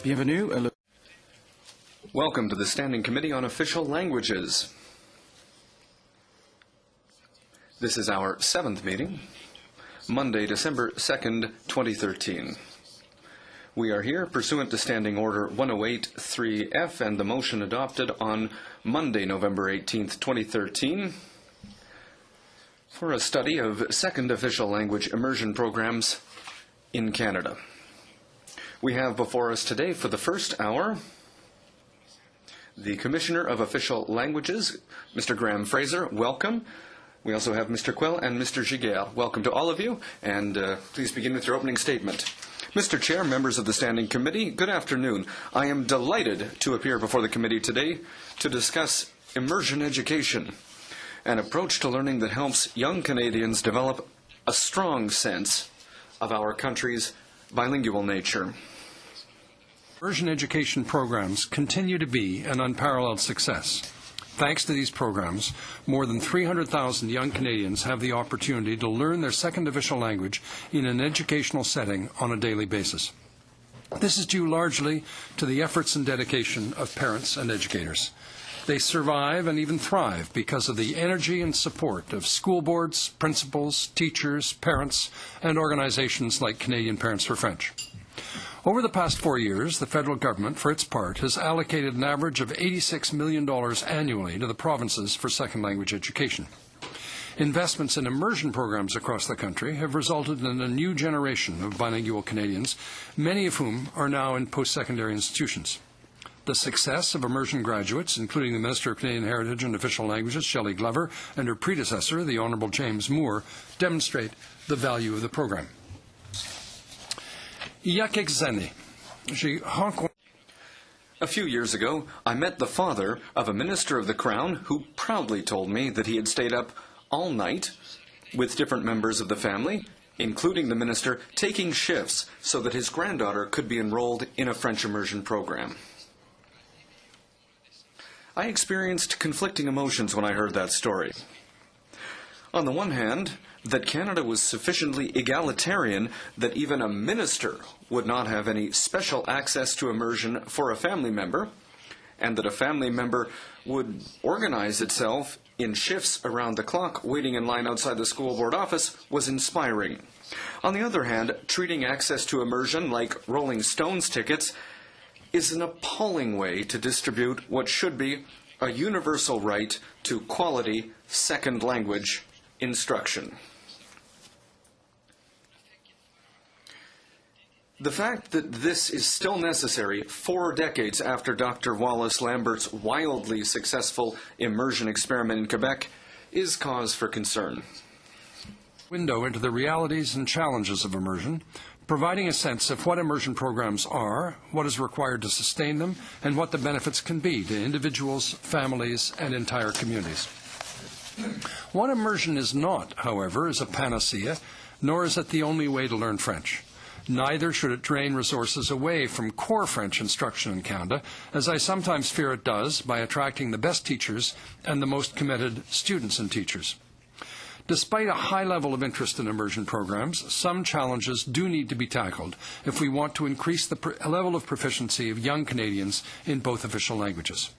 Bienvenue. Welcome to the Standing Committee on Official Languages. This is our 7th meeting, Monday, December 2nd, 2013. We are here pursuant to Standing Order 108.3F and the motion adopted on Monday, November 18th, 2013, for a study of second official language immersion programs in Canada. We have before us today, for the first hour, the Commissioner of Official Languages, Mr. Graham Fraser. Welcome. We also have Mr. Quill and Mr. Giguère. Welcome to all of you, and please begin with your opening statement. Mr. Chair, members of the Standing Committee, good afternoon. I am delighted to appear before the committee today to discuss immersion education, an approach to learning that helps young Canadians develop a strong sense of our country's bilingual nature. Immersion education programs continue to be an unparalleled success. Thanks to these programs, more than 300,000 young Canadians have the opportunity to learn their second official language in an educational setting on a daily basis. This is due largely to the efforts and dedication of parents and educators. They survive and even thrive because of the energy and support of school boards, principals, teachers, parents, and organizations like Canadian Parents for French. Over the past 4 years, the federal government, for its part, has allocated an average of $86 million annually to the provinces for second language education. Investments in immersion programs across the country have resulted in a new generation of bilingual Canadians, many of whom are now in post-secondary institutions. The success of immersion graduates, including the Minister of Canadian Heritage and Official Languages, Shelley Glover, and her predecessor, the Honourable James Moore, demonstrate the value of the program. A few years ago, I met the father of a minister of the Crown who proudly told me that he had stayed up all night with different members of the family, including the minister, taking shifts so that his granddaughter could be enrolled in a French immersion program. I experienced conflicting emotions when I heard that story. On the one hand, that Canada was sufficiently egalitarian that even a minister would not have any special access to immersion for a family member, and that a family member would organize itself in shifts around the clock waiting in line outside the school board office was inspiring. On the other hand, treating access to immersion like Rolling Stones tickets is an appalling way to distribute what should be a universal right to quality second language instruction. The fact that this is still necessary 4 decades after Dr. Wallace Lambert's wildly successful immersion experiment in Quebec is cause for concern. Window into the realities and challenges of immersion, providing a sense of what immersion programs are, what is required to sustain them, and what the benefits can be to individuals, families, and entire communities. What immersion is not, however, is a panacea, nor is it the only way to learn French. Neither should it drain resources away from core French instruction in Canada, as I sometimes fear it does by attracting the best teachers and the most committed students and teachers. Despite a high level of interest in immersion programs, some challenges do need to be tackled if we want to increase the level of proficiency of young Canadians in both official languages.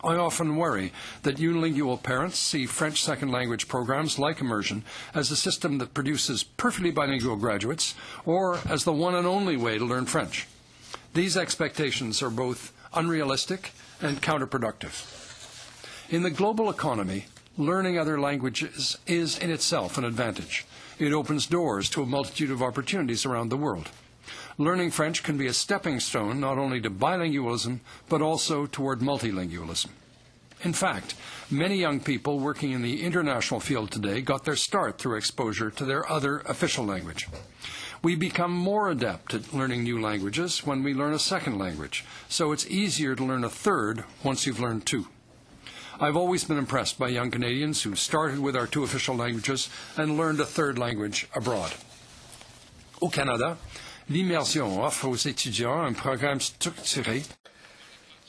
I often worry that unilingual parents see French second language programs like immersion as a system that produces perfectly bilingual graduates or as the one and only way to learn French. These expectations are both unrealistic and counterproductive. In the global economy, learning other languages is in itself an advantage. It opens doors to a multitude of opportunities around the world. Learning French can be a stepping stone not only to bilingualism, but also toward multilingualism. In fact, many young people working in the international field today got their start through exposure to their other official language. We become more adept at learning new languages when we learn a second language, so it's easier to learn a third once you've learned 2. I've always been impressed by young Canadians who started with our 2 official languages and learned a third language abroad. Au Canada, l'immersion offre aux étudiants un programme structuré.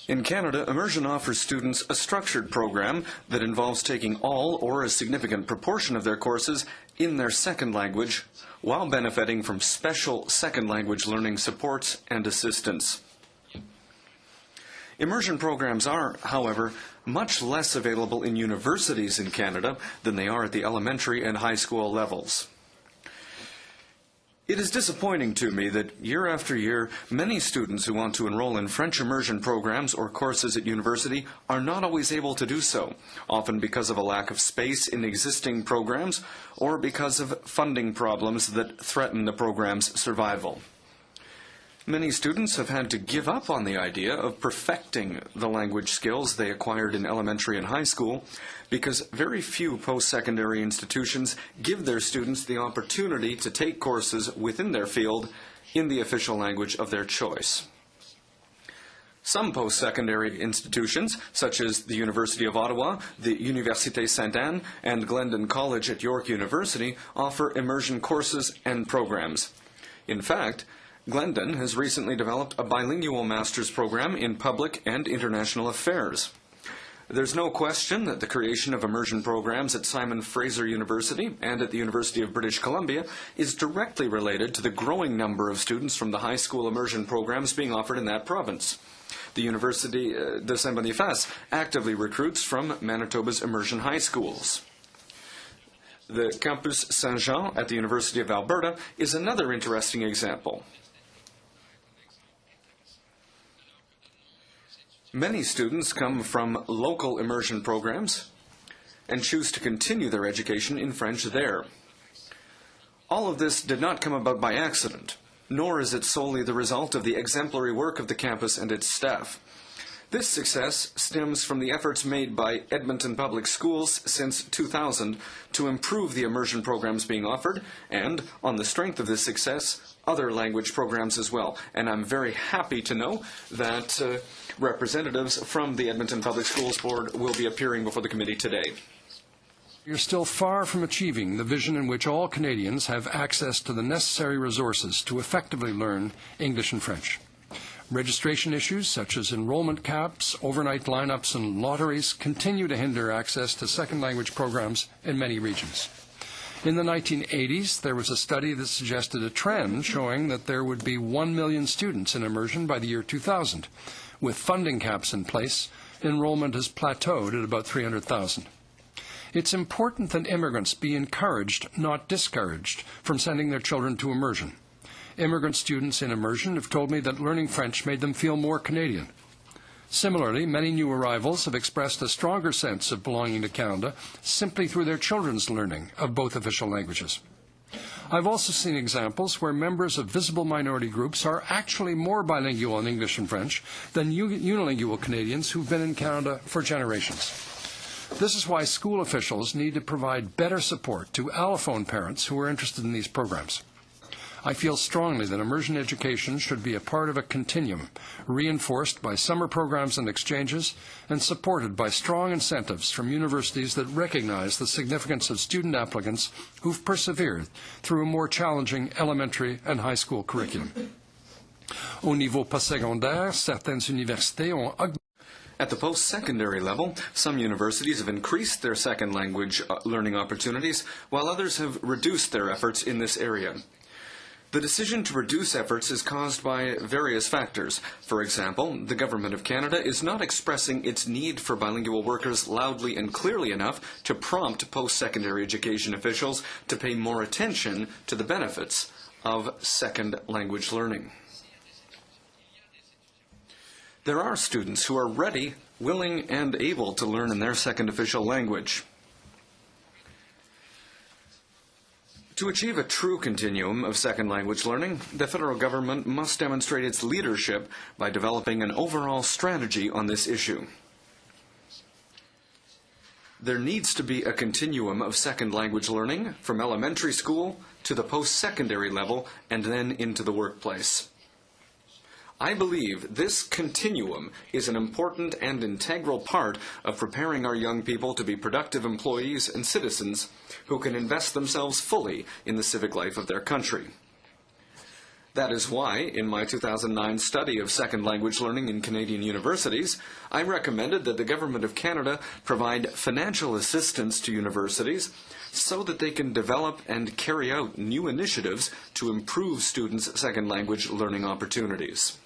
In Canada, immersion offers students a structured program that involves taking all or a significant proportion of their courses in their second language while benefiting from special second language learning supports and assistance. Immersion programs are, however, much less available in universities in Canada than they are at the elementary and high school levels. It is disappointing to me that year after year, many students who want to enroll in French immersion programs or courses at university are not always able to do so, often because of a lack of space in existing programs or because of funding problems that threaten the program's survival. Many students have had to give up on the idea of perfecting the language skills they acquired in elementary and high school because very few post-secondary institutions give their students the opportunity to take courses within their field in the official language of their choice. Some post-secondary institutions, such as the University of Ottawa, the Université Sainte-Anne, and Glendon College at York University, offer immersion courses and programs. In fact, Glendon has recently developed a bilingual master's program in public and international affairs. There's no question that the creation of immersion programs at Simon Fraser University and at the University of British Columbia is directly related to the growing number of students from the high school immersion programs being offered in that province. The University de Saint-Boniface actively recruits from Manitoba's immersion high schools. The Campus Saint-Jean at the University of Alberta is another interesting example. Many students come from local immersion programs and choose to continue their education in French there. All of this did not come about by accident, nor is it solely the result of the exemplary work of the campus and its staff. This success stems from the efforts made by Edmonton Public Schools since 2000 to improve the immersion programs being offered, and, on the strength of this success, other language programs as well. And I'm very happy to know that representatives from the Edmonton Public Schools Board will be appearing before the committee today. You're still far from achieving the vision in which all Canadians have access to the necessary resources to effectively learn English and French. Registration issues such as enrollment caps, overnight lineups, and lotteries continue to hinder access to second language programs in many regions. In the 1980s, there was a study that suggested a trend showing that there would be 1 million students in immersion by the year 2000. With funding caps in place, enrollment has plateaued at about 300,000. It's important that immigrants be encouraged, not discouraged, from sending their children to immersion. Immigrant students in immersion have told me that learning French made them feel more Canadian. Similarly, many new arrivals have expressed a stronger sense of belonging to Canada simply through their children's learning of both official languages. I've also seen examples where members of visible minority groups are actually more bilingual in English and French than unilingual Canadians who've been in Canada for generations. This is why school officials need to provide better support to allophone parents who are interested in these programs. I feel strongly that immersion education should be a part of a continuum, reinforced by summer programs and exchanges, and supported by strong incentives from universities that recognize the significance of student applicants who've persevered through a more challenging elementary and high school curriculum. Au niveau postsecondaire, certaines universités ont augmenté. At the post-secondary level, some universities have increased their second language learning opportunities, while others have reduced their efforts in this area. The decision to reduce efforts is caused by various factors. For example, the Government of Canada is not expressing its need for bilingual workers loudly and clearly enough to prompt post-secondary education officials to pay more attention to the benefits of second language learning. There are students who are ready, willing, and able to learn in their second official language. To achieve a true continuum of second language learning, the federal government must demonstrate its leadership by developing an overall strategy on this issue. There needs to be a continuum of second language learning from elementary school to the post-secondary level and then into the workplace. I believe this continuum is an important and integral part of preparing our young people to be productive employees and citizens who can invest themselves fully in the civic life of their country. That is why, in my 2009 study of second language learning in Canadian universities, I recommended that the Government of Canada provide financial assistance to universities so that they can develop and carry out new initiatives to improve students' second language learning opportunities.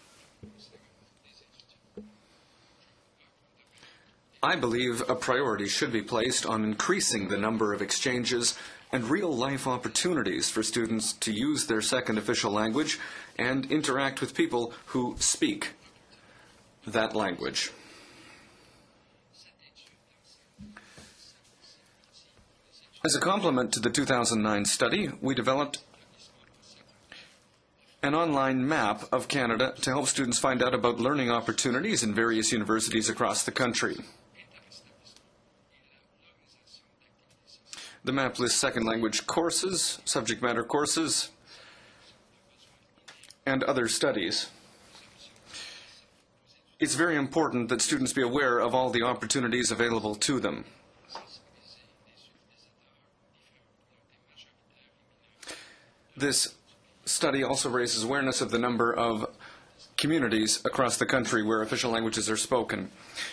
I believe a priority should be placed on increasing the number of exchanges and real-life opportunities for students to use their second official language and interact with people who speak that language. As a complement to the 2009 study, we developed an online map of Canada to help students find out about learning opportunities in various universities across the country. The map lists second language courses, subject matter courses, and other studies. It's very important that students be aware of all the opportunities available to them. This study also raises awareness of the number of communities across the country where official languages are spoken.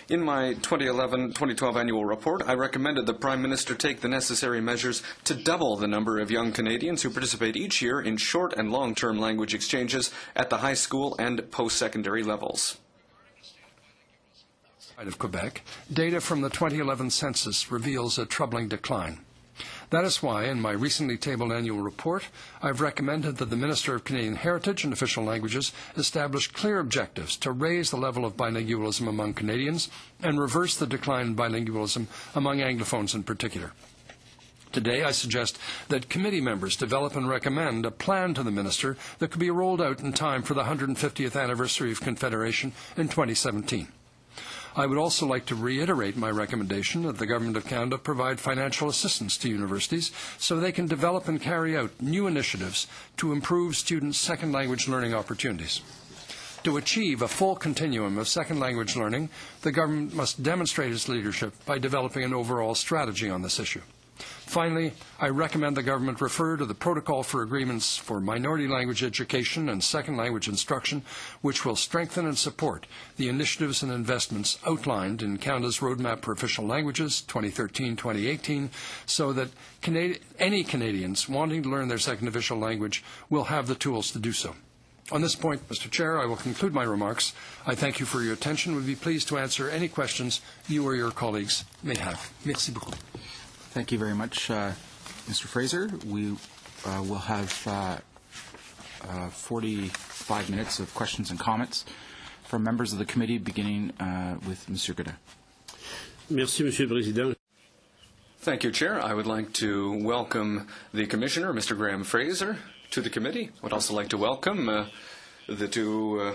In my 2011-2012 annual report, I recommended the Prime Minister take the necessary measures to double the number of young Canadians who participate each year in short and long-term language exchanges at the high school and post-secondary levels. Of Quebec, data from the 2011 census reveals a troubling decline. That is why, in my recently tabled annual report, I've recommended that the Minister of Canadian Heritage and Official Languages establish clear objectives to raise the level of bilingualism among Canadians and reverse the decline in bilingualism among Anglophones in particular. Today, I suggest that committee members develop and recommend a plan to the Minister that could be rolled out in time for the 150th anniversary of Confederation in 2017. I would also like to reiterate my recommendation that the Government of Canada provide financial assistance to universities so they can develop and carry out new initiatives to improve students' second language learning opportunities. To achieve a full continuum of second language learning, the Government must demonstrate its leadership by developing an overall strategy on this issue. Finally, I recommend the Government refer to the Protocol for Agreements for Minority Language Education and Second Language Instruction, which will strengthen and support the initiatives and investments outlined in Canada's Roadmap for Official Languages 2013-2018, so that any Canadians wanting to learn their second official language will have the tools to do so. On this point, Mr. Chair, I will conclude my remarks. I thank you for your attention. We'd be pleased to answer any questions you or your colleagues may have. Merci beaucoup. Thank you very much, Mr. Fraser. We will have 45 minutes of questions and comments from members of the committee, beginning with Monsieur Godin. Merci, Monsieur le Président. Thank you, Chair. I would like to welcome the Commissioner, Mr. Graham Fraser, to the committee. I would also like to welcome the two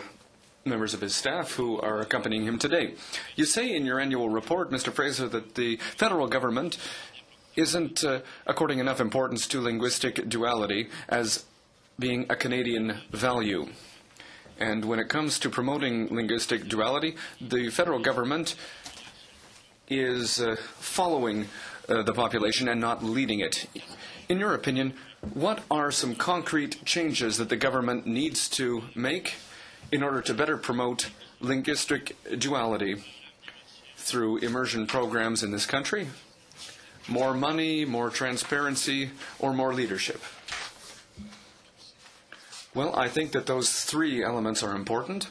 members of his staff who are accompanying him today. You say in your annual report, Mr. Fraser, that the federal government isn't according enough importance to linguistic duality as being a Canadian value. And when it comes to promoting linguistic duality, the federal government is following the population and not leading it. In your opinion, what are some concrete changes that the government needs to make in order to better promote linguistic duality through immersion programs in this country? More money, more transparency, or more leadership? Well, I think that those three elements are important.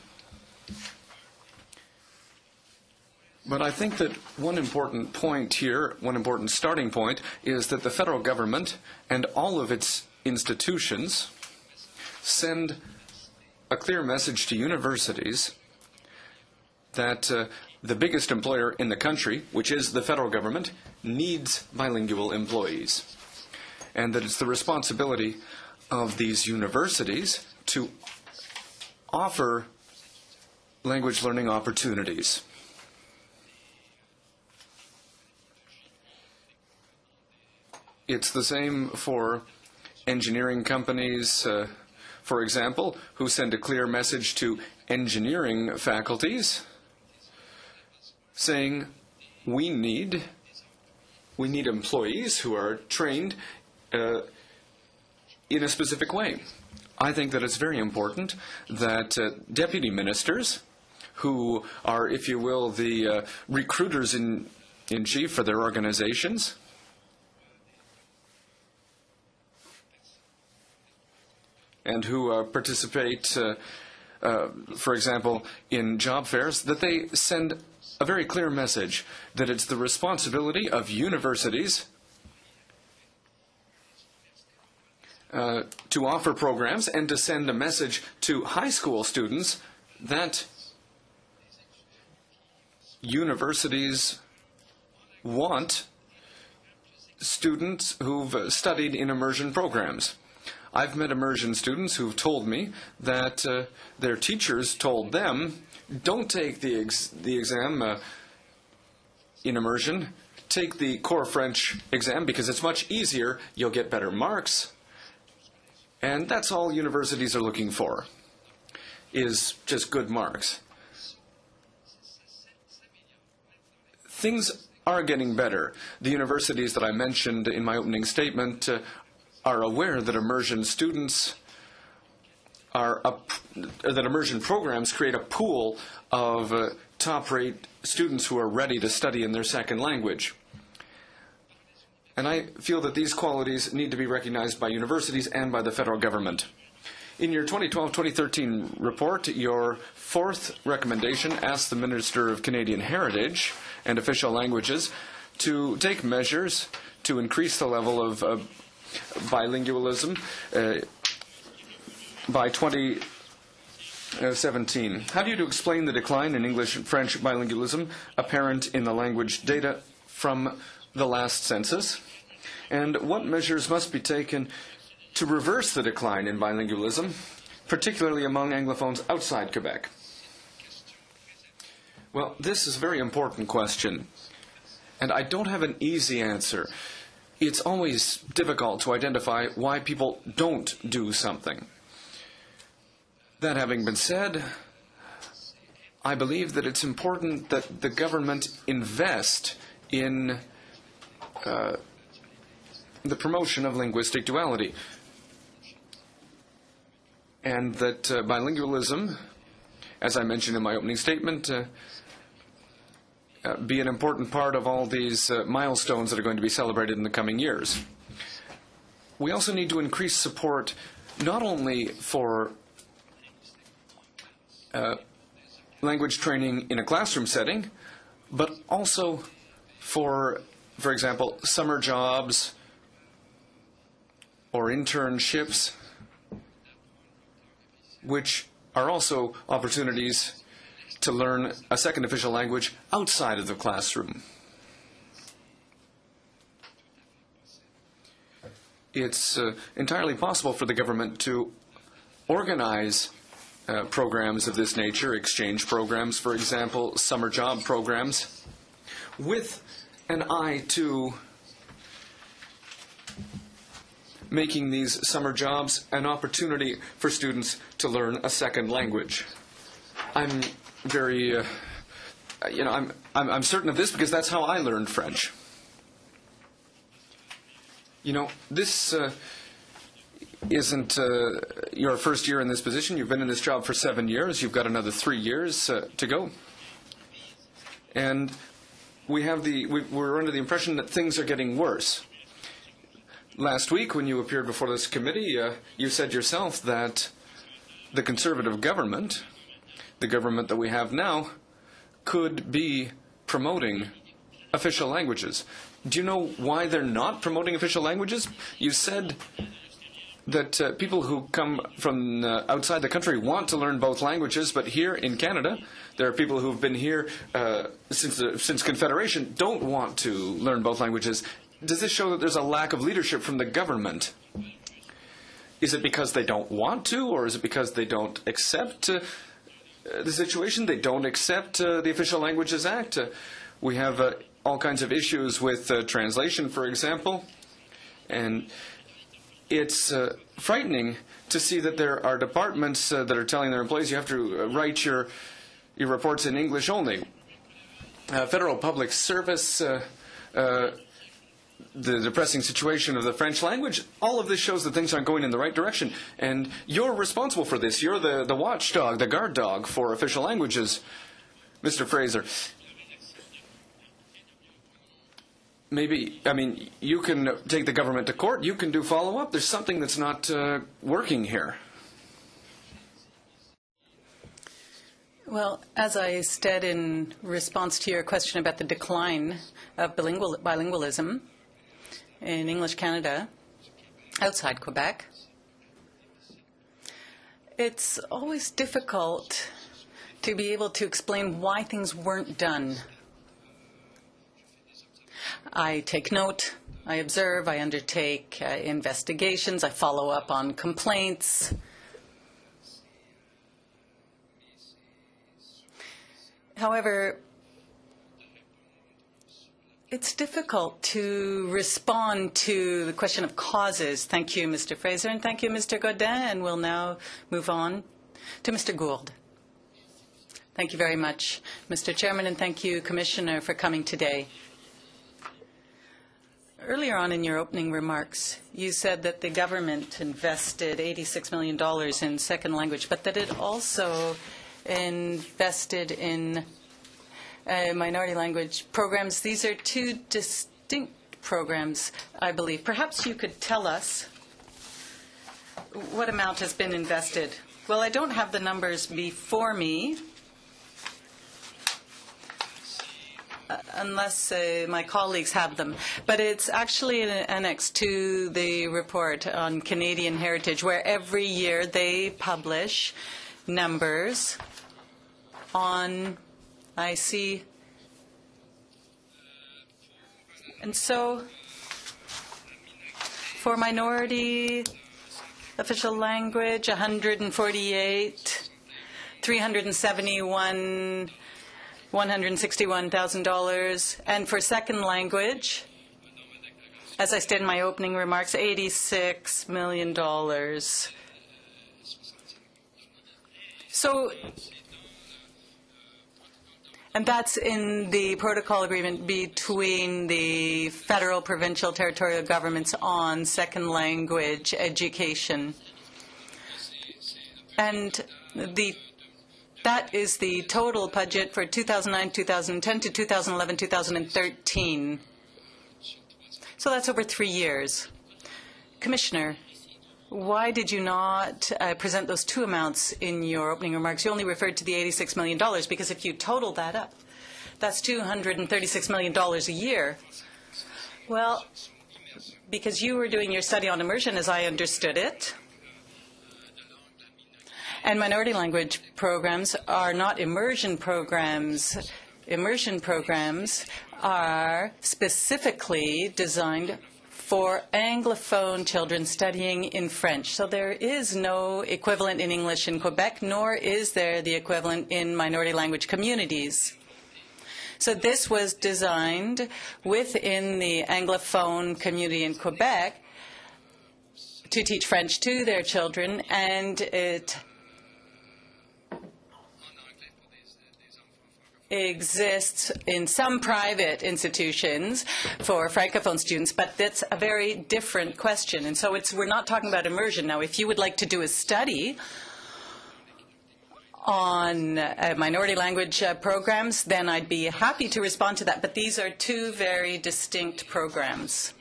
But I think that one important point here, one important starting point, is that the federal government and all of its institutions send a clear message to universities that the biggest employer in the country, which is the federal government, needs bilingual employees. And that it's the responsibility of these universities to offer language learning opportunities. It's the same for engineering companies, for example, who send a clear message to engineering faculties saying we need employees who are trained in a specific way. I think that it's very important that deputy ministers, who are, if you will, the recruiters in chief for their organizations, and who participate, for example, in job fairs, that they send a very clear message that it's the responsibility of universities to offer programs and to send a message to high school students that universities want students who've studied in immersion programs. I've met immersion students who've told me that their teachers told them, don't take the exam in immersion, take the core French exam because it's much easier, you'll get better marks. And that's all universities are looking for, is just good marks. Things are getting better. The universities that I mentioned in my opening statement are aware that immersion students that immersion programs create a pool of top-rate students who are ready to study in their second language. And I feel that these qualities need to be recognized by universities and by the federal government. In your 2012-2013 report, your fourth recommendation asked the Minister of Canadian Heritage and Official Languages to take measures to increase the level of bilingualism by 2017. How do you explain the decline in English and French bilingualism apparent in the language data from the last census? And what measures must be taken to reverse the decline in bilingualism, particularly among Anglophones outside Quebec? Well, this is a very important question, and I don't have an easy answer. It's always difficult to identify why people don't do something. That having been said, I believe that it's important that the government invest in the promotion of linguistic duality, and that bilingualism, as I mentioned in my opening statement, be an important part of all these milestones that are going to be celebrated in the coming years. We also need to increase support not only for language training in a classroom setting, but also for example, summer jobs or internships, which are also opportunities to learn a second official language outside of the classroom. It's entirely possible for the government to organize programs of this nature, exchange programs, for example, summer job programs, with an eye to making these summer jobs an opportunity for students to learn a second language. I'm very, I'm certain of this because that's how I learned French. You know, this isn't your first year in this position. You've been in this job for 7 years. You've got another 3 years to go. And we're under the impression that things are getting worse. Last week, when you appeared before this committee, you said yourself that the Conservative government, the government that we have now, could be promoting official languages. Do you know why they're not promoting official languages? You said that people who come from outside the country want to learn both languages, but here in Canada, there are people who've been here since Confederation don't want to learn both languages. Does this show that there's a lack of leadership from the government? Is it because they don't want to, or is it because they don't accept the situation? They don't accept the Official Languages Act? We have all kinds of issues with translation, for example, and it's frightening to see that there are departments that are telling their employees you have to write your reports in English only. Federal Public Service, the depressing situation of the French language, all of this shows that things aren't going in the right direction. And you're responsible for this. You're the watchdog, the guard dog for official languages, Mr. Fraser. Maybe, you can take the government to court. You can do follow-up. There's something that's not working here. Well, as I said in response to your question about the decline of bilingualism in English Canada outside Quebec, it's always difficult to be able to explain why things weren't done. I take note, I observe, I undertake investigations, I follow up on complaints. However, it's difficult to respond to the question of causes. Thank you, Mr. Fraser, and thank you, Mr. Godin. And we'll now move on to Mr. Gould. Thank you very much, Mr. Chairman, and thank you, Commissioner, for coming today. Earlier on in your opening remarks, you said that the government invested $86 million in second language, but that it also invested in minority language programs. These are two distinct programs, I believe. Perhaps you could tell us what amount has been invested. Well, I don't have the numbers before me, unless my colleagues have them. But it's actually an annex to the report on Canadian heritage, where every year they publish numbers on, I see. And so for minority official language, 148, 371, $161,000. And for second language, as I stated in my opening remarks, $86 million. So, and that's in the protocol agreement between the federal, provincial, territorial governments on second language education. And that is the total budget for 2009, 2010 to 2011, 2013. So that's over 3 years. Commissioner, why did you not present those two amounts in your opening remarks? You only referred to the $86 million, because if you total that up, that's $236 million a year. Well, because you were doing your study on immersion, as I understood it, and minority language programs are not immersion programs. Immersion programs are specifically designed for Anglophone children studying in French. So there is no equivalent in English in Quebec, nor is there the equivalent in minority language communities. So this was designed within the Anglophone community in Quebec to teach French to their children, and it exists in some private institutions for Francophone students, but that's a very different question. And so we're not talking about immersion. Now, if you would like to do a study on minority language programs, then I'd be happy to respond to that. But these are two very distinct programs.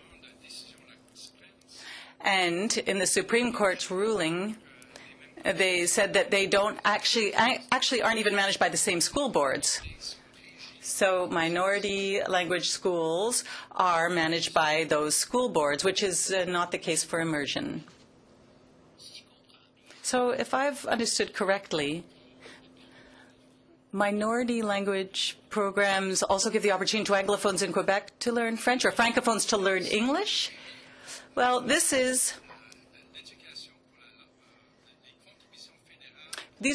And in the Supreme Court's ruling, they said that they don't actually aren't even managed by the same school boards. So minority language schools are managed by those school boards, which is not the case for immersion. So if I've understood correctly, minority language programs also give the opportunity to Anglophones in Quebec to learn French, or Francophones to learn English. Well, these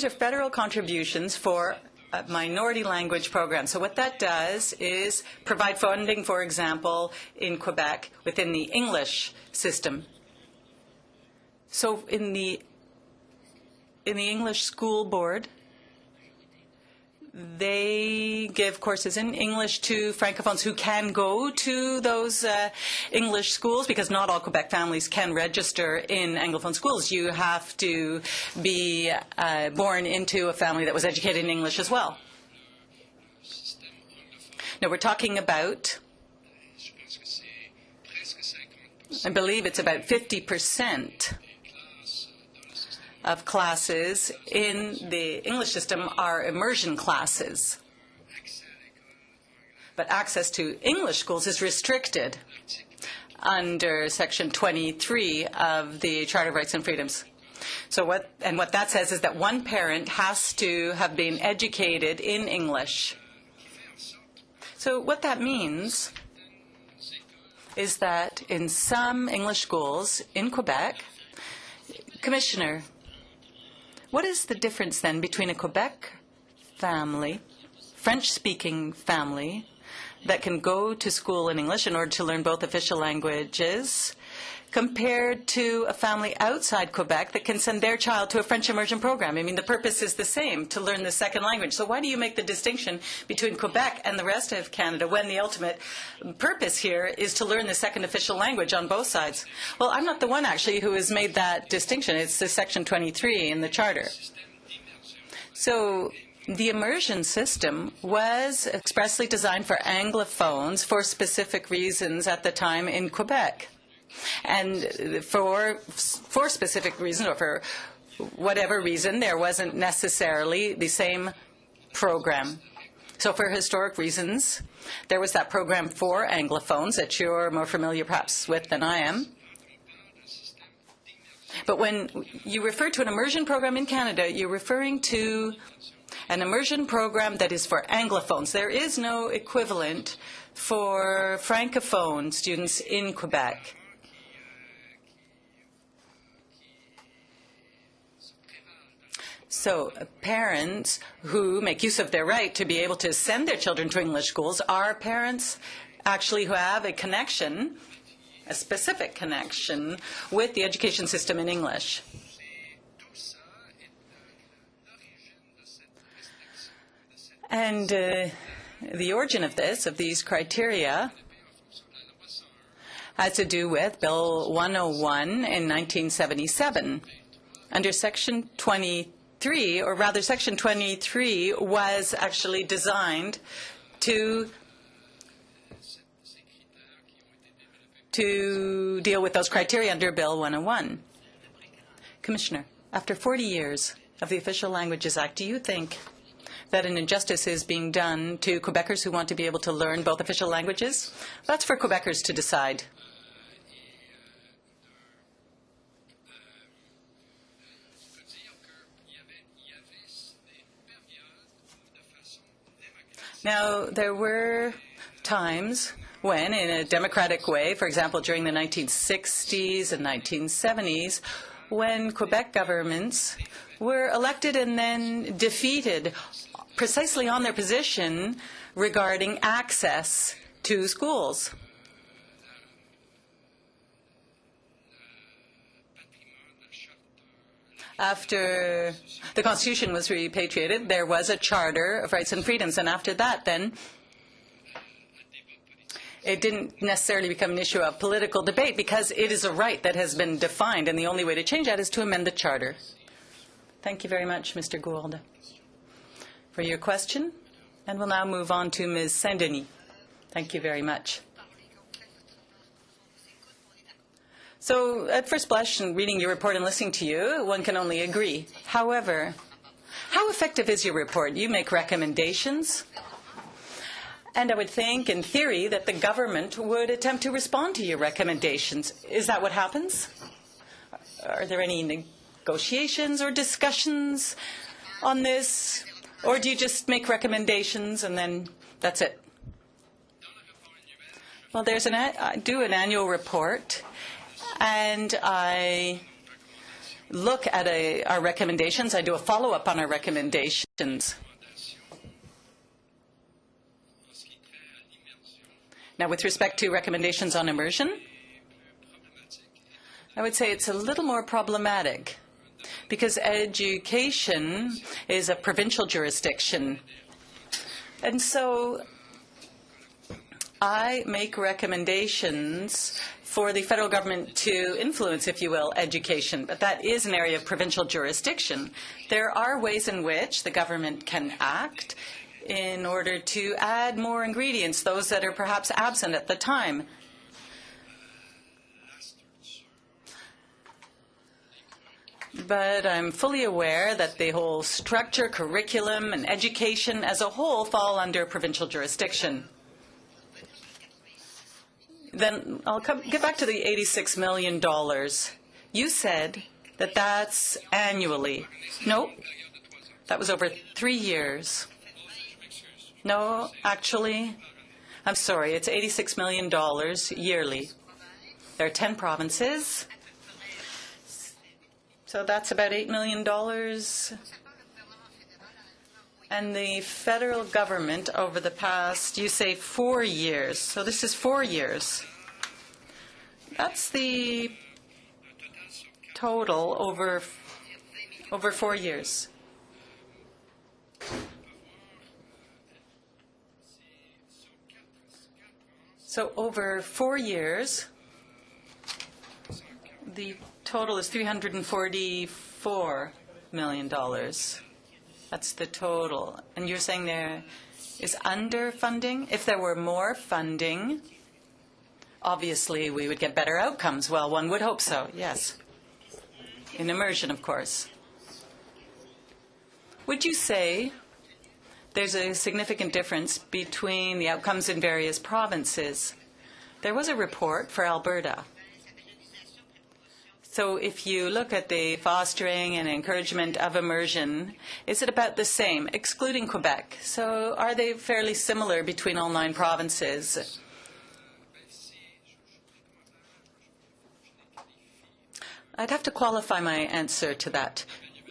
are federal contributions for a minority language program. So what that does is provide funding, for example, in Quebec within the English system. So in the English school board, they give courses in English to Francophones who can go to those English schools, because not all Quebec families can register in Anglophone schools. You have to be born into a family that was educated in English as well. Now, we're talking about, I believe it's about 50% of classes in the English system are immersion classes. But access to English schools is restricted under Section 23 of the Charter of Rights and Freedoms. So what that says is that one parent has to have been educated in English. So what that means is that in some English schools in Quebec, Commissioner, what is the difference then between a Quebec family, French-speaking family, that can go to school in English in order to learn both official languages, compared to a family outside Quebec that can send their child to a French immersion program? I mean, the purpose is the same, to learn the second language. So why do you make the distinction between Quebec and the rest of Canada when the ultimate purpose here is to learn the second official language on both sides? Well, I'm not the one, actually, who has made that distinction. It's the Section 23 in the Charter. So the immersion system was expressly designed for Anglophones for specific reasons at the time in Quebec. And for specific reasons, or for whatever reason, there wasn't necessarily the same program. So for historic reasons, there was that program for Anglophones that you're more familiar perhaps with than I am. But when you refer to an immersion program in Canada, you're referring to an immersion program that is for Anglophones. There is no equivalent for Francophone students in Quebec. So parents who make use of their right to be able to send their children to English schools are parents actually who have a connection, a specific connection, with the education system in English. And the origin of these criteria, has to do with Bill 101 in 1977. Under Section 23, or rather Section 23 was actually designed to deal with those criteria under Bill 101. Commissioner, after 40 years of the Official Languages Act, do you think that an injustice is being done to Quebecers who want to be able to learn both official languages? That's for Quebecers to decide. Now, there were times when, in a democratic way, for example, during the 1960s and 1970s, when Quebec governments were elected and then defeated precisely on their position regarding access to schools. After the Constitution was repatriated, there was a Charter of Rights and Freedoms, and after that, then, it didn't necessarily become an issue of political debate because it is a right that has been defined, and the only way to change that is to amend the Charter. Thank you very much, Mr. Gould, for your question. And we'll now move on to Ms. Saint-Denis. Thank you very much. So at first blush, in reading your report and listening to you, one can only agree. However, how effective is your report? You make recommendations, and I would think, in theory, that the government would attempt to respond to your recommendations. Is that what happens? Are there any negotiations or discussions on this? Or do you just make recommendations and then that's it? Well, I do an annual report, and I look at our recommendations. I do a follow-up on our recommendations. Now, with respect to recommendations on immersion, I would say it's a little more problematic because education is a provincial jurisdiction. And so I make recommendations for the federal government to influence, if you will, education. But that is an area of provincial jurisdiction. There are ways in which the government can act in order to add more ingredients, those that are perhaps absent at the time. but I'm fully aware that the whole structure, curriculum, and education as a whole fall under provincial jurisdiction. Then I'll get back to the $86 million. You said that that's annually. No, that was over 3 years. No, actually, I'm sorry, it's $86 million yearly. There are 10 provinces, so that's about $8 million. And the federal government over the past, you say 4 years, so this is 4 years. That's the total over 4 years. So over 4 years, the total is $344 million. That's the total. And you're saying there is underfunding? If there were more funding, obviously we would get better outcomes. Well, one would hope so, yes. In immersion, of course. Would you say there's a significant difference between the outcomes in various provinces? There was a report for Alberta. So if you look at the fostering and encouragement of immersion, is it about the same, excluding Quebec? So are they fairly similar between all 9 provinces? I'd have to qualify my answer to that.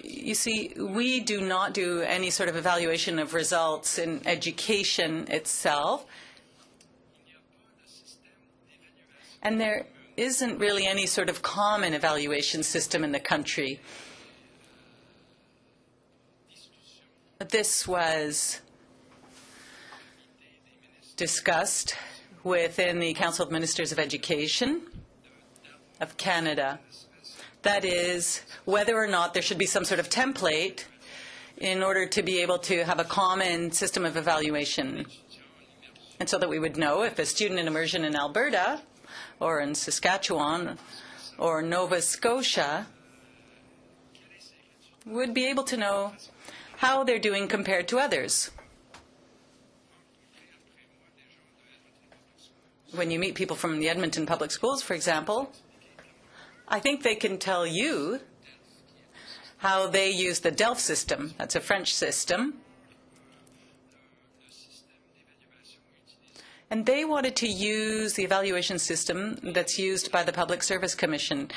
You see, we do not do any sort of evaluation of results in education itself. And there isn't really any sort of common evaluation system in the country. This was discussed within the Council of Ministers of Education of Canada. That is, whether or not there should be some sort of template in order to be able to have a common system of evaluation. And so that we would know if a student in immersion in Alberta or in Saskatchewan or Nova Scotia would be able to know how they're doing compared to others. When you meet people from the Edmonton Public Schools, for example, I think they can tell you how they use the DELF system. That's a French system. And they wanted to use the evaluation system that's used by the Public Service Commission.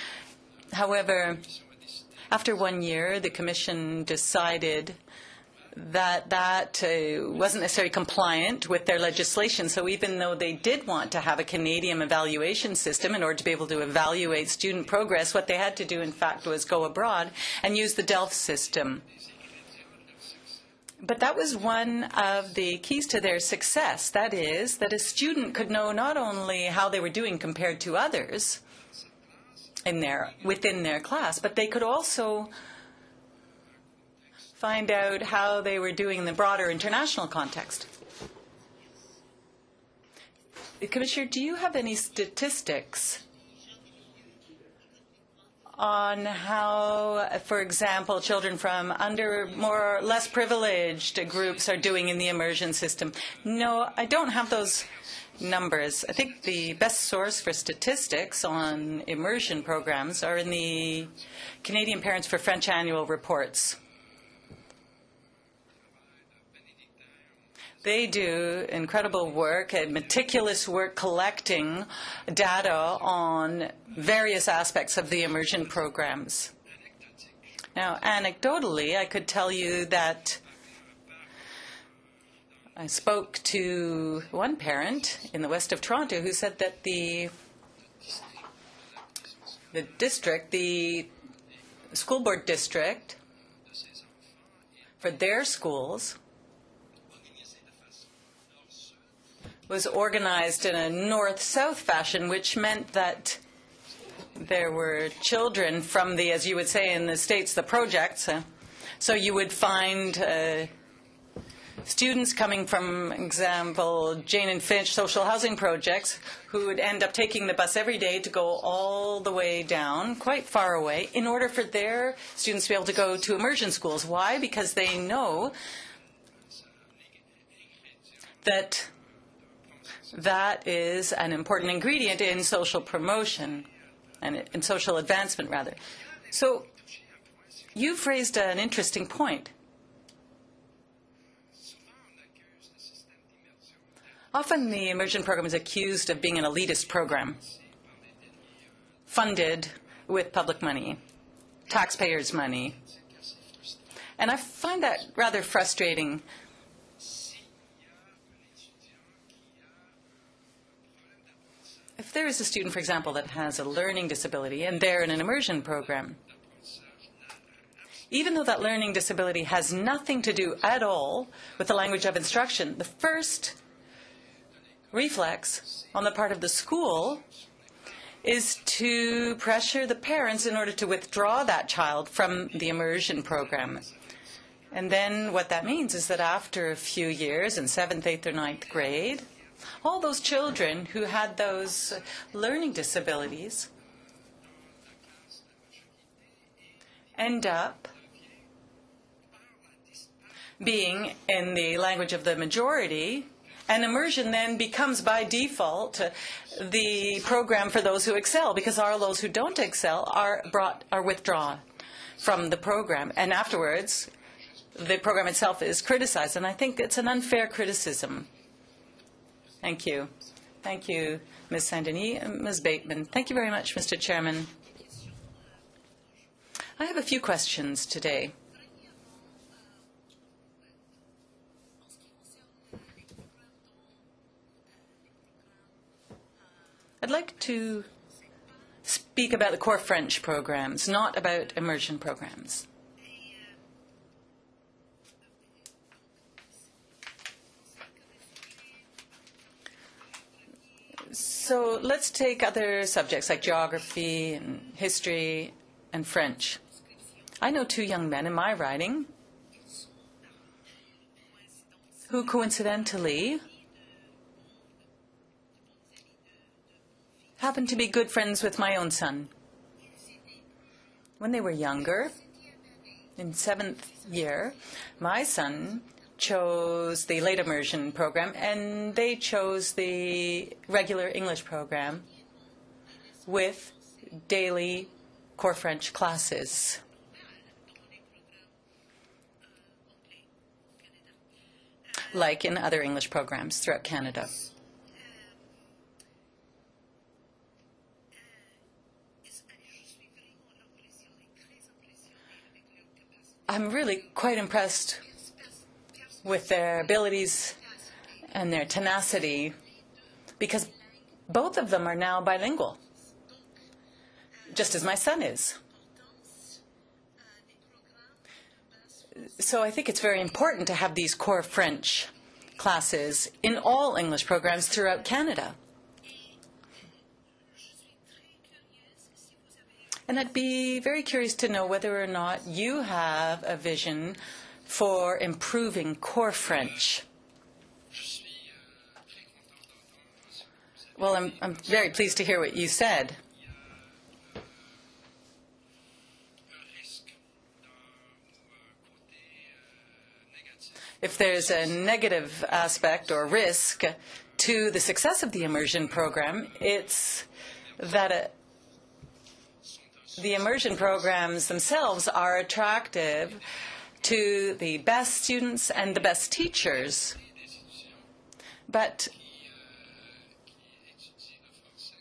However, after 1 year, the Commission decided that wasn't necessarily compliant with their legislation. So even though they did want to have a Canadian evaluation system in order to be able to evaluate student progress, what they had to do, in fact, was go abroad and use the DELF system. But that was one of the keys to their success. That is, that a student could know not only how they were doing compared to others within their class, but they could also find out how they were doing in the broader international context. Commissioner, do you have any statistics on how, for example, children from more or less privileged groups are doing in the immersion system? No, I don't have those numbers. I think the best source for statistics on immersion programs are in the Canadian Parents for French annual reports. They do incredible work and meticulous work collecting data on various aspects of the immersion programs. Now, anecdotally, I could tell you that I spoke to one parent in the west of Toronto who said that the school board district, for their schools, was organized in a north-south fashion, which meant that there were children from the, as you would say in the States, the projects. So you would find students coming from, example, Jane and Finch social housing projects who would end up taking the bus every day to go all the way down, quite far away, in order for their students to be able to go to immersion schools. Why? Because they know that that is an important ingredient in social promotion and in social advancement, rather. So you've raised an interesting point. Often the immersion program is accused of being an elitist program, funded with public money, taxpayers' money. And I find that rather frustrating. If there is a student, for example, that has a learning disability and they're in an immersion program, even though that learning disability has nothing to do at all with the language of instruction, the first reflex on the part of the school is to pressure the parents in order to withdraw that child from the immersion program. And then what that means is that after a few years in 7th, 8th, or 9th grade, all those children who had those learning disabilities end up being in the language of the majority, and immersion then becomes by default the program for those who excel, because all those who don't excel are withdrawn from the program, and afterwards the program itself is criticized, and I think it's an unfair criticism. Thank you. Thank you, Ms. Saint-Denis. Ms. Bateman. Thank you very much, Mr. Chairman. I have a few questions today. I'd like to speak about the core French programs, not about immersion programs. So let's take other subjects like geography and history and French. I know two young men in my riding who coincidentally happened to be good friends with my own son. When they were younger, in 7th year, my son chose the late immersion program, and they chose the regular English program with daily core French classes. Like in other English programs throughout Canada. I'm really quite impressed with their abilities and their tenacity, because both of them are now bilingual, just as my son is. So I think it's very important to have these core French classes in all English programs throughout Canada. And I'd be very curious to know whether or not you have a vision for improving core French. Well, I'm very pleased to hear what you said. If there's a negative aspect or risk to the success of the immersion program, it's that the immersion programs themselves are attractive to the best students and the best teachers. But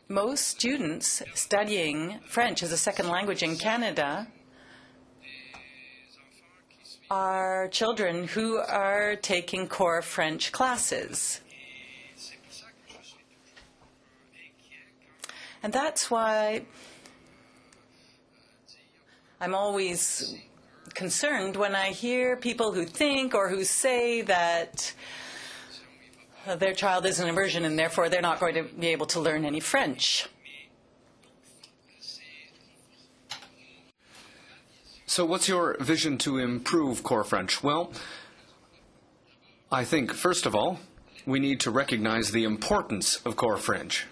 most students studying French as a second language in Canada are children who are taking core French classes. And that's why I'm always concerned when I hear people who think or who say that their child is an immersion and therefore they're not going to be able to learn any French. So what's your vision to improve core French? Well, I think, first of all, we need to recognize the importance of core French.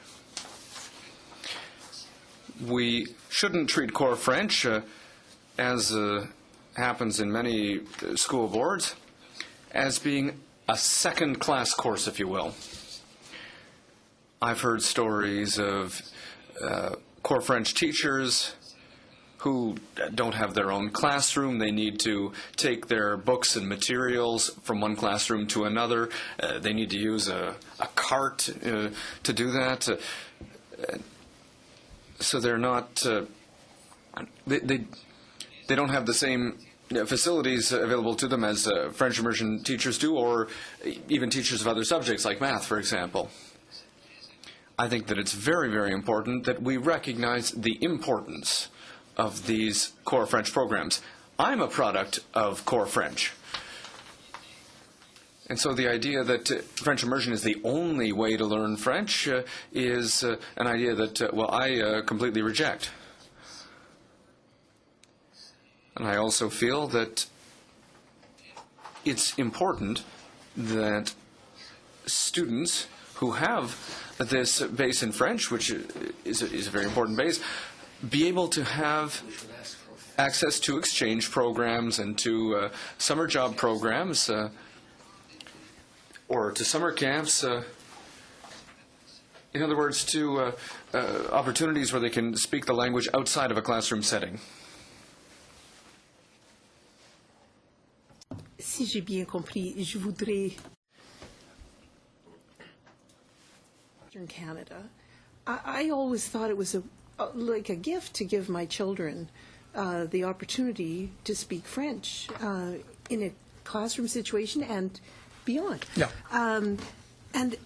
We shouldn't treat core French, as happens in many school boards, as being a second-class course, if you will. I've heard stories of core French teachers who don't have their own classroom. They need to take their books and materials from one classroom to another. They need to use a cart to do that. So they're not, they don't have the same facilities available to them as French immersion teachers do, or even teachers of other subjects like math, for example. I think that it's very, very important that we recognize the importance of these core French programs. I'm a product of core French. And so the idea that French immersion is the only way to learn French is an idea that, I completely reject. And I also feel that it's important that students who have this base in French, which is a very important base, be able to have access to exchange programs and to summer job programs or to summer camps. In other words, to opportunities where they can speak the language outside of a classroom setting. Si j'ai bien compris, je voudrais in Canada. I always thought it was like a gift to give my children the opportunity to speak French in a classroom situation and beyond. Yeah. And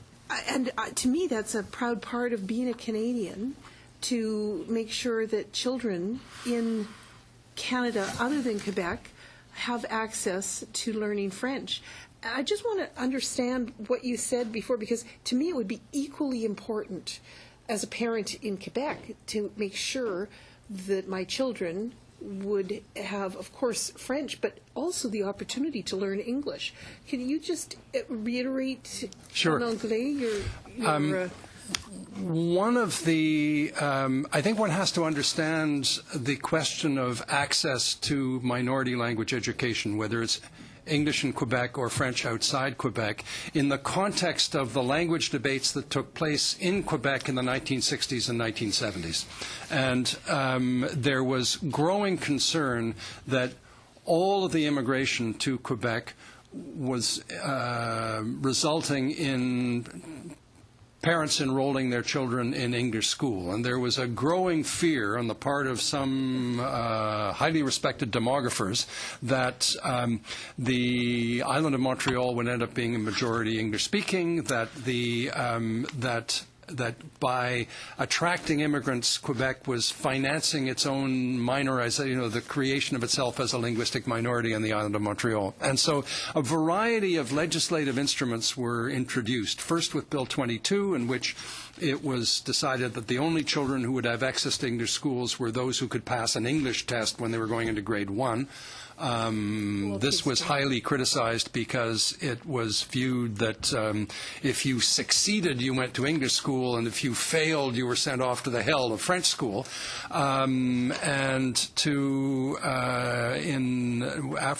to me, that's a proud part of being a Canadian, to make sure that children in Canada, other than Quebec, have access to learning French. I just want to understand what you said before, because to me it would be equally important as a parent in Quebec to make sure that my children would have, of course, French, but also the opportunity to learn English. Can you just reiterate Sure. en anglais your One of the, I think one has to understand the question of access to minority language education, whether it's English in Quebec or French outside Quebec, in the context of the language debates that took place in Quebec in the 1960s and 1970s. And there was growing concern that all of the immigration to Quebec was resulting in parents enrolling their children in English school. And there was a growing fear on the part of some highly respected demographers that the island of Montreal would end up being a majority English-speaking, that that by attracting immigrants, Quebec was financing its own minorization, the creation of itself as a linguistic minority on the island of Montreal. And so a variety of legislative instruments were introduced, first with Bill 22, in which it was decided that the only children who would have access to English schools were those who could pass an English test when they were going into grade 1. This was highly criticized because it was viewed that if you succeeded, you went to English school, and if you failed, you were sent off to the hell of French school. After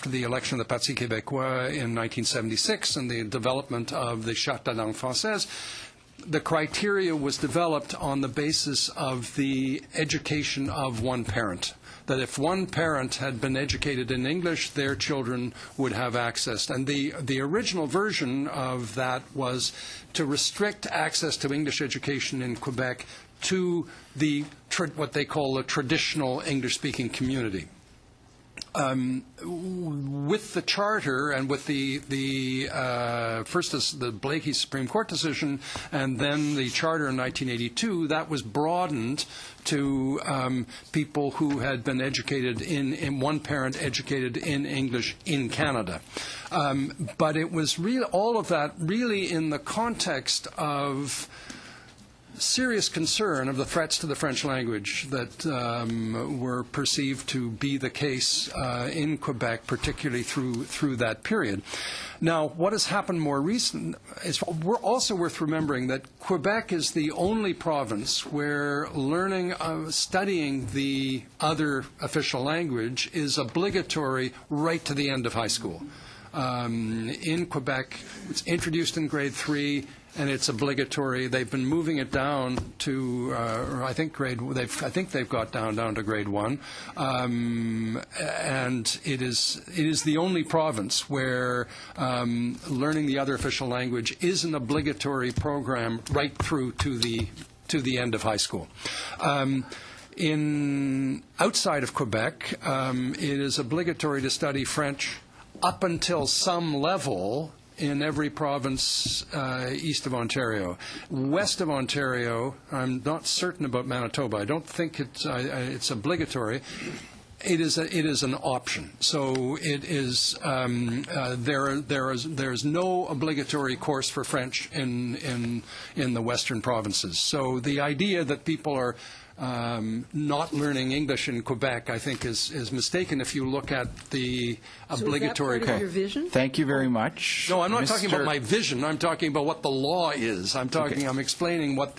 the election of the Parti Québécois in 1976 and the development of the Charte de la langue française, the criteria was developed on the basis of the education of one parent. That if one parent had been educated in English, their children would have access. And the original version of that was to restrict access to English education in Quebec to what they call the traditional English-speaking community. With the charter and with first the Blakey Supreme Court decision and then the charter in 1982, that was broadened to people who had been educated in one parent educated in English in Canada. But it was all of that really in the context of serious concern of the threats to the French language that were perceived to be the case in Quebec, particularly through that period. Now, what has happened more recent is we're also worth remembering that Quebec is the only province where studying the other official language is obligatory right to the end of high school. In Quebec, it's introduced in grade 3, and it's obligatory. They've been moving it down to, I think they've got down to grade 1, and it is the only province where learning the other official language is an obligatory program right through to the end of high school. Outside of Quebec, it is obligatory to study French up until some level in every province east of Ontario. West of Ontario, I'm not certain about Manitoba. I don't think it's obligatory. It is an option. So it is. There's no obligatory course for French in the western provinces. So the idea that people are not learning English in Quebec, I think, is mistaken if you look at the obligatory. So is that part of your vision? Thank you very much. No, I'm not talking about my vision. I'm talking about what the law is. I'm explaining what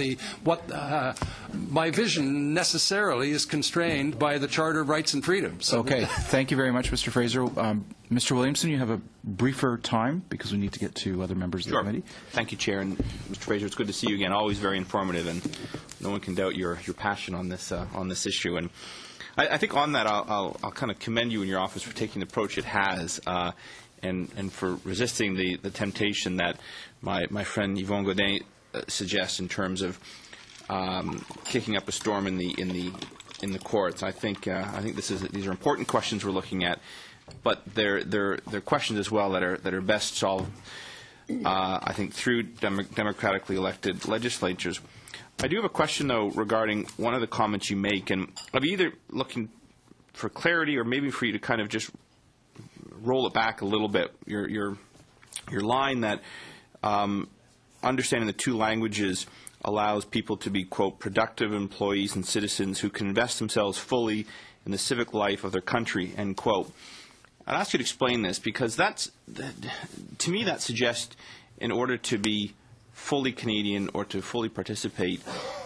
my vision necessarily is constrained by the Charter of Rights and Freedoms. So Okay. Thank you very much, Mr. Fraser. Mr. Williamson, you have a briefer time because we need to get to other members of the committee. Thank you, Chair. And Mr. Fraser, it's good to see you again. Always very informative, and no one can doubt your passion on this issue. And I think on that, I'll kind of commend you and your office for taking the approach it has, and for resisting the temptation that my friend Yvonne Godin suggests in terms of kicking up a storm in the courts. I think these are important questions we're looking at, but they're questions as well that are best solved, I think, through democratically elected legislatures. I do have a question, though, regarding one of the comments you make, and I'm either looking for clarity or maybe for you to kind of just roll it back a little bit. Your line that understanding the two languages allows people to be, quote, productive employees and citizens who can invest themselves fully in the civic life of their country, end quote. I'd ask you to explain this, because to me that suggests in order to be fully Canadian or to fully participate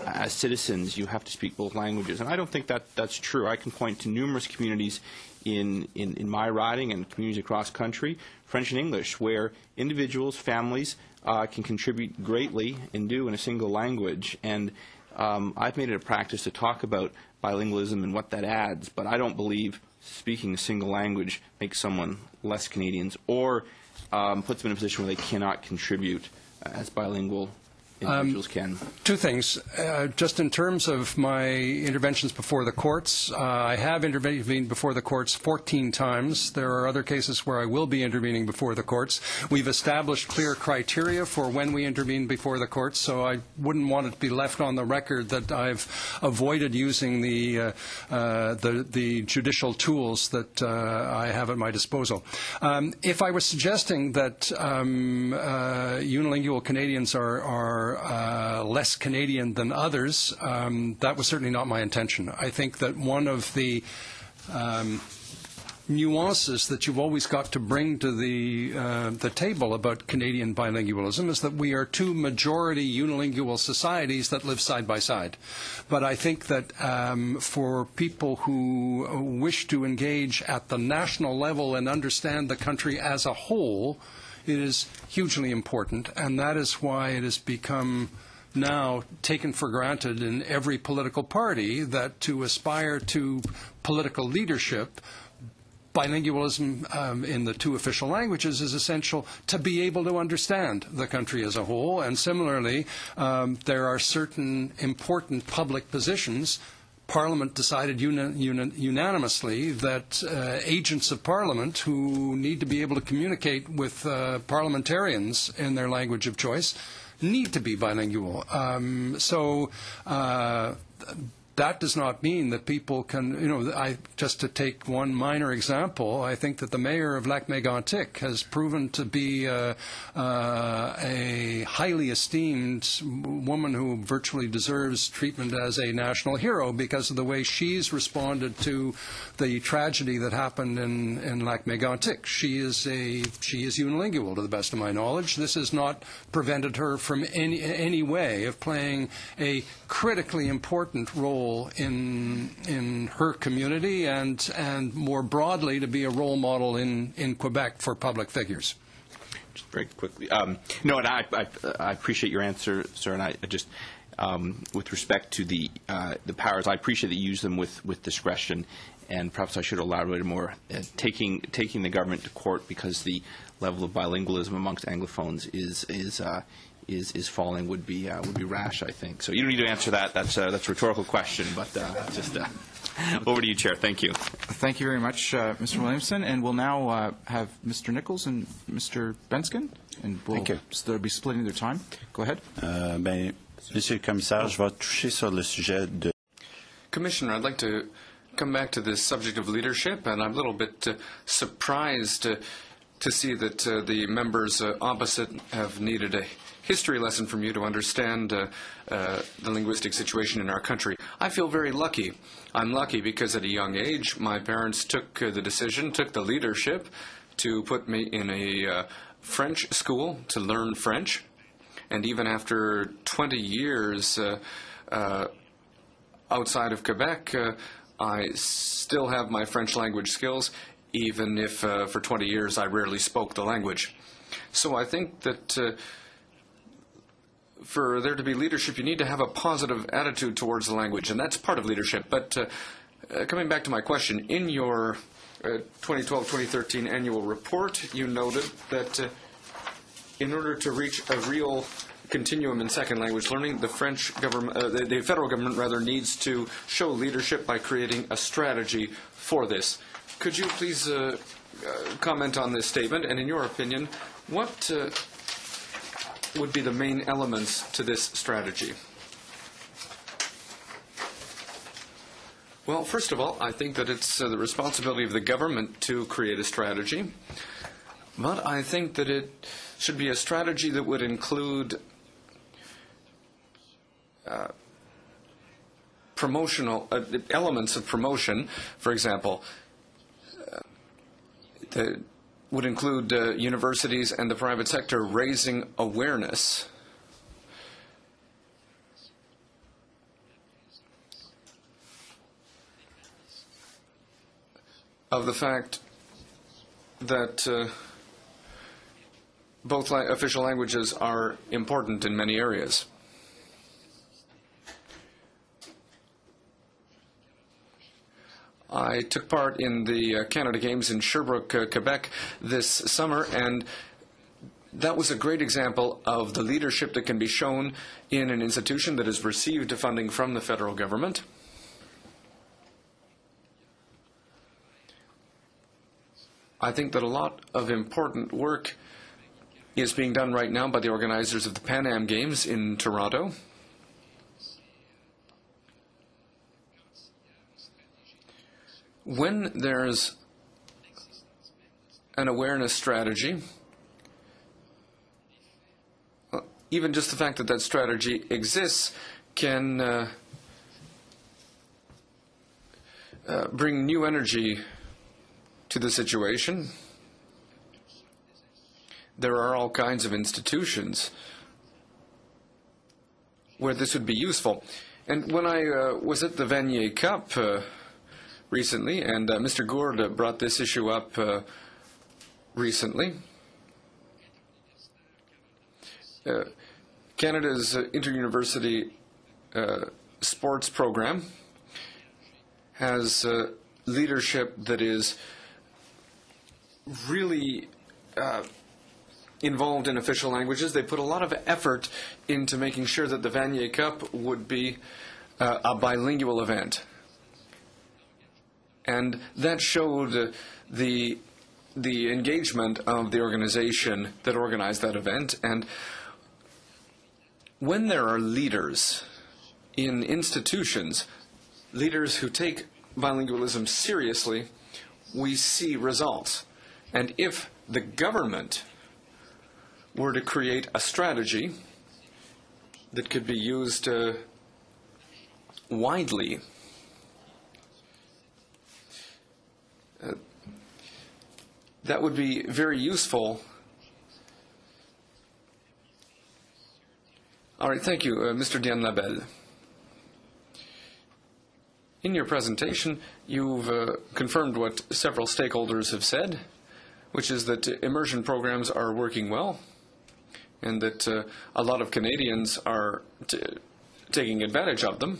as citizens, you have to speak both languages. And I don't think that's true. I can point to numerous communities in my riding and communities across country, French and English, where individuals, families can contribute greatly and do in a single language. And I've made it a practice to talk about bilingualism and what that adds, but I don't believe speaking a single language makes someone less Canadians or puts them in a position where they cannot contribute as bilingual individuals can. Two things. Just in terms of my interventions before the courts, I have intervened before the courts 14 times. There are other cases where I will be intervening before the courts. We've established clear criteria for when we intervene before the courts, so I wouldn't want it to be left on the record that I've avoided using the judicial tools that I have at my disposal. If I was suggesting that unilingual Canadians are less Canadian than others, that was certainly not my intention. I think that one of the nuances that you've always got to bring to the table about Canadian bilingualism is that we are two majority unilingual societies that live side by side. But I think that for people who wish to engage at the national level and understand the country as a whole, it is hugely important, and that is why it has become now taken for granted in every political party that to aspire to political leadership, bilingualism in the two official languages is essential to be able to understand the country as a whole. And similarly, there are certain important public positions. Parliament decided unanimously that agents of Parliament who need to be able to communicate with parliamentarians in their language of choice need to be bilingual. So that does not mean that people can, just to take one minor example, I think that the mayor of Lac-Mégantic has proven to be a highly esteemed woman who virtually deserves treatment as a national hero because of the way she's responded to the tragedy that happened in Lac-Mégantic. She is unilingual, to the best of my knowledge. This has not prevented her from any way of playing a critically important role in her community and more broadly to be a role model in Quebec for public figures. Just very quickly. No, and I appreciate your answer, sir, and I just, with respect to the powers, I appreciate that you use them with discretion, and perhaps I should elaborate more. Taking the government to court because the level of bilingualism amongst Anglophones is falling would be rash, I think. So you don't need to answer that. That's a rhetorical question, but just over to you, Chair. Thank you. Thank you very much, Mr. Williamson. And we'll now have Mr. Nichols and Mr. Benskin, and they'll be splitting their time. Go ahead. Monsieur le Commissaire, je vais toucher sur le sujet de... Commissioner, I'd like to come back to this subject of leadership, and I'm a little bit surprised to see that the members opposite have needed a history lesson from you to understand the linguistic situation in our country. I feel very lucky. I'm lucky because at a young age, my parents took the leadership to put me in a French school to learn French. And even after 20 years outside of Quebec, I still have my French language skills, even if for 20 years I rarely spoke the language. So I think that for there to be leadership, you need to have a positive attitude towards the language, and that's part of leadership. But coming back to my question, in your 2012-2013 annual report, you noted that in order to reach a real continuum in second language learning, the French government, the federal government rather, needs to show leadership by creating a strategy for this. Could you please comment on this statement, and in your opinion, what would be the main elements to this strategy? Well, first of all, I think that it's the responsibility of the government to create a strategy, but I think that it should be a strategy that would include promotional elements of promotion. For example, that would include universities and the private sector raising awareness of the fact that both official languages are important in many areas. I took part in the Canada Games in Sherbrooke, Quebec this summer, and that was a great example of the leadership that can be shown in an institution that has received funding from the federal government. I think that a lot of important work is being done right now by the organizers of the Pan Am Games in Toronto. When there's an awareness strategy, even just the fact that that strategy exists can bring new energy to the situation. There are all kinds of institutions where this would be useful. And when I was at the Vanier Cup recently, and Mr. Gourde brought this issue up recently, Canada's inter-university sports program has leadership that is really involved in official languages. They put a lot of effort into making sure that the Vanier Cup would be a bilingual event. And that showed the engagement of the organization that organized that event. And when there are leaders in institutions, leaders who take bilingualism seriously, we see results. And if the government were to create a strategy that could be used widely, that would be very useful. All right, thank you, Mr. Diane Labelle. In your presentation, you've confirmed what several stakeholders have said, which is that immersion programs are working well, and that a lot of Canadians are taking advantage of them.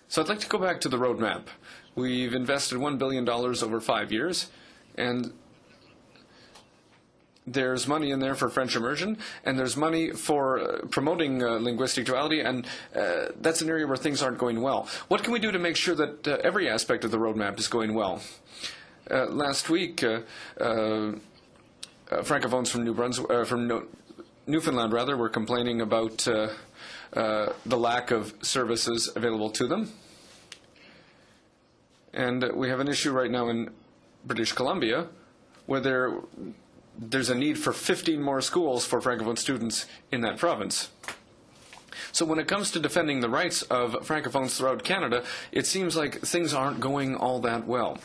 So I'd like to go back to the roadmap. We've invested $1 billion over 5 years, and there's money in there for French immersion, and there's money for promoting linguistic duality, and that's an area where things aren't going well. What can we do to make sure that every aspect of the roadmap is going well? Last week, Francophones from Newfoundland were complaining about the lack of services available to them. And we have an issue right now in British Columbia where there's a need for 15 more schools for Francophone students in that province. So when it comes to defending the rights of Francophones throughout Canada, it seems like things aren't going all that well.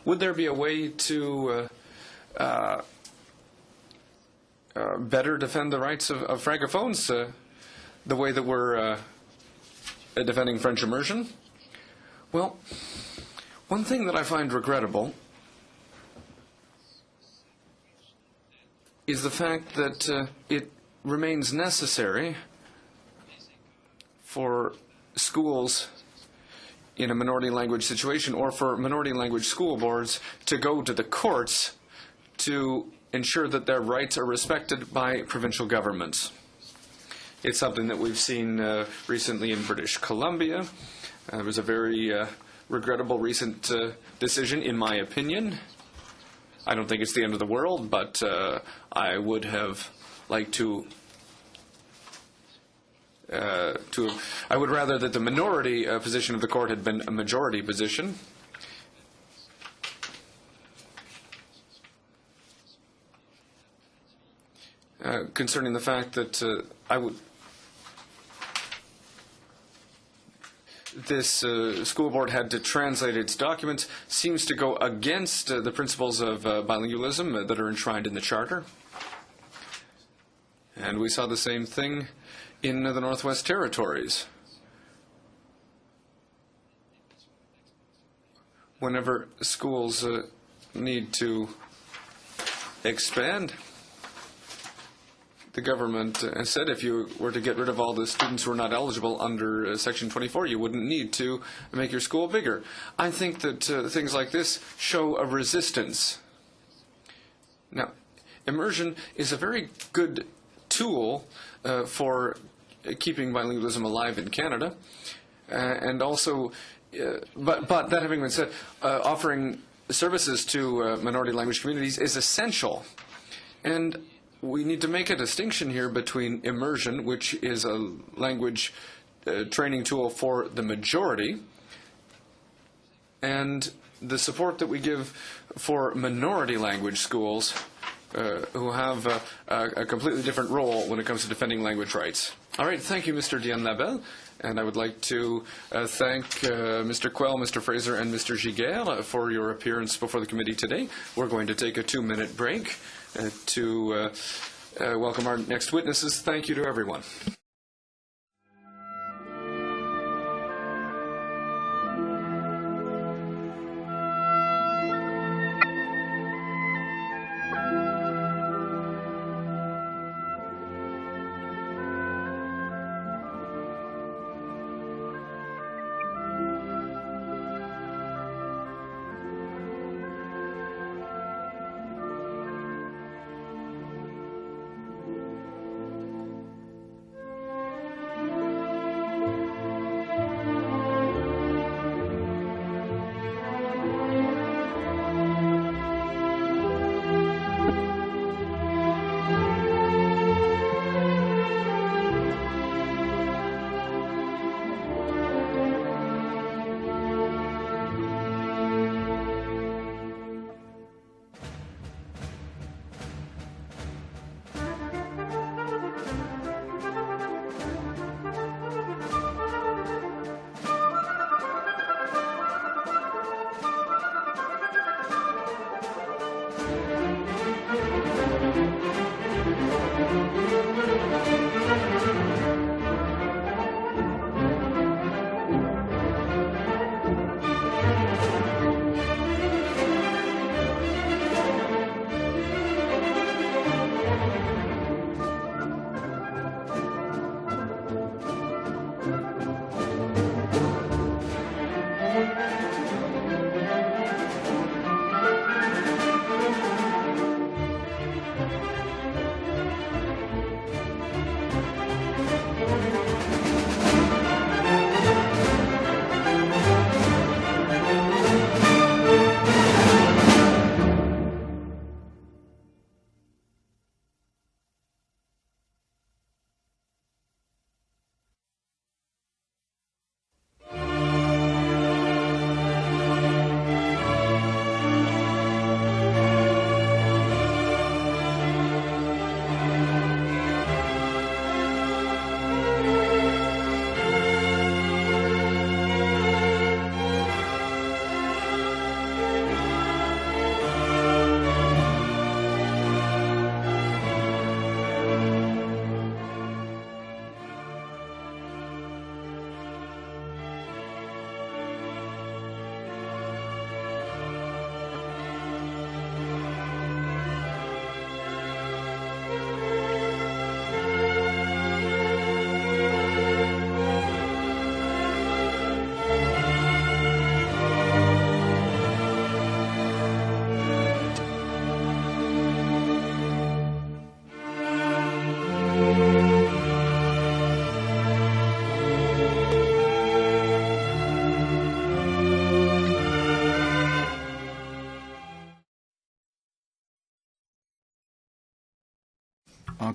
Would there be a way to better defend the rights of Francophones the way that we're defending French immersion? Well, one thing that I find regrettable is the fact that it remains necessary for schools in a minority language situation or for minority language school boards to go to the courts to ensure that their rights are respected by provincial governments. It's something that we've seen recently in British Columbia. There was a very regrettable recent decision, in my opinion. I don't think it's the end of the world, but I would have liked I would rather that the minority position of the court had been a majority position. Concerning the fact that this school board had to translate its documents seems to go against the principles of bilingualism that are enshrined in the Charter. And we saw the same thing in the Northwest Territories. Whenever schools need to expand, the government has said if you were to get rid of all the students who are not eligible under Section 24, you wouldn't need to make your school bigger. I think that things like this show a resistance. Now, immersion is a very good tool for keeping bilingualism alive in Canada, and also, but that having been said, offering services to minority language communities is essential. And we need to make a distinction here between immersion, which is a language training tool for the majority, and the support that we give for minority language schools who have a completely different role when it comes to defending language rights. All right, thank you, Mr. Diane Labelle. And I would like to thank Mr. Quell, Mr. Fraser, and Mr. Giguère for your appearance before the committee today. We're going to take a 2-minute break to welcome our next witnesses. Thank you to everyone.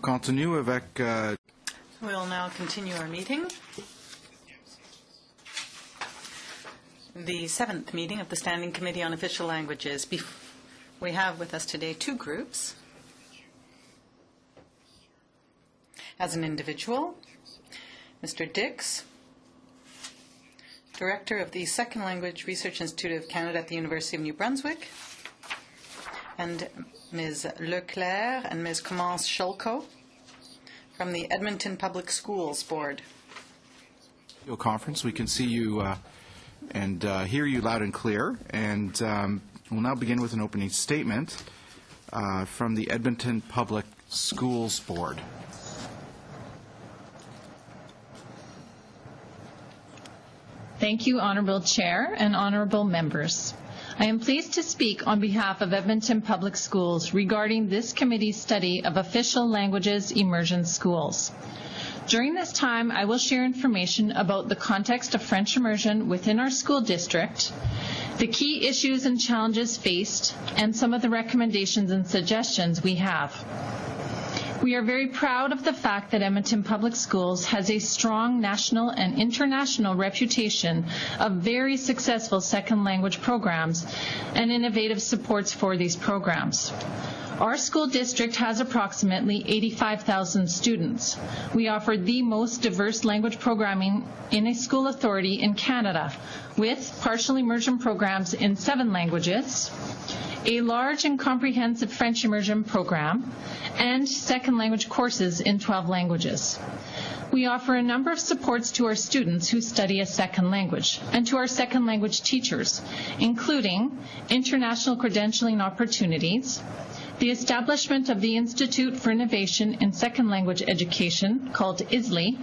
continue avec... We'll now continue our meeting. The 7th meeting of the Standing Committee on Official Languages. We have with us today two groups. As an individual, Mr. Dix, Director of the Second Language Research Institute of Canada at the University of New Brunswick, and Ms. Leclerc and Ms. Commence Shulko from the Edmonton Public Schools Board. Conference, we can see you and hear you loud and clear, and we'll now begin with an opening statement from the Edmonton Public Schools Board. Thank you, Honourable Chair and Honourable Members. I am pleased to speak on behalf of Edmonton Public Schools regarding this committee's study of official languages immersion schools. During this time, I will share information about the context of French immersion within our school district, the key issues and challenges faced, and some of the recommendations and suggestions we have. We are very proud of the fact that Edmonton Public Schools has a strong national and international reputation of very successful second language programs and innovative supports for these programs. Our school district has approximately 85,000 students. We offer the most diverse language programming in a school authority in Canada, with partial immersion programs in 7 languages, a large and comprehensive French immersion program, and second language courses in 12 languages. We offer a number of supports to our students who study a second language and to our second language teachers, including international credentialing opportunities, the establishment of the Institute for Innovation in Second Language Education, called ISLE,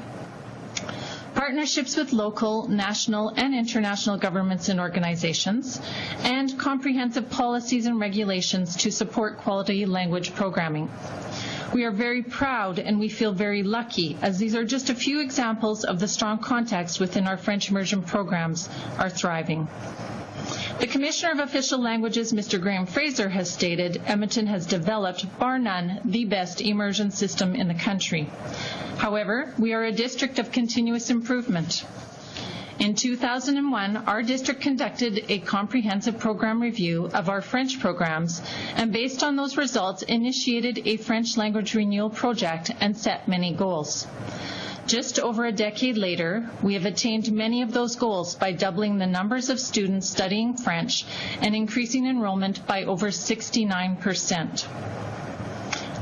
partnerships with local, national, and international governments and organizations, and comprehensive policies and regulations to support quality language programming. We are very proud and we feel very lucky, as these are just a few examples of the strong context within our French immersion programs are thriving. The Commissioner of Official Languages, Mr. Graham Fraser, has stated Edmonton has developed, bar none, the best immersion system in the country. However, we are a district of continuous improvement. In 2001, our district conducted a comprehensive program review of our French programs, and based on those results, initiated a French language renewal project and set many goals. Just over a decade later, we have attained many of those goals by doubling the numbers of students studying French and increasing enrollment by over 69%.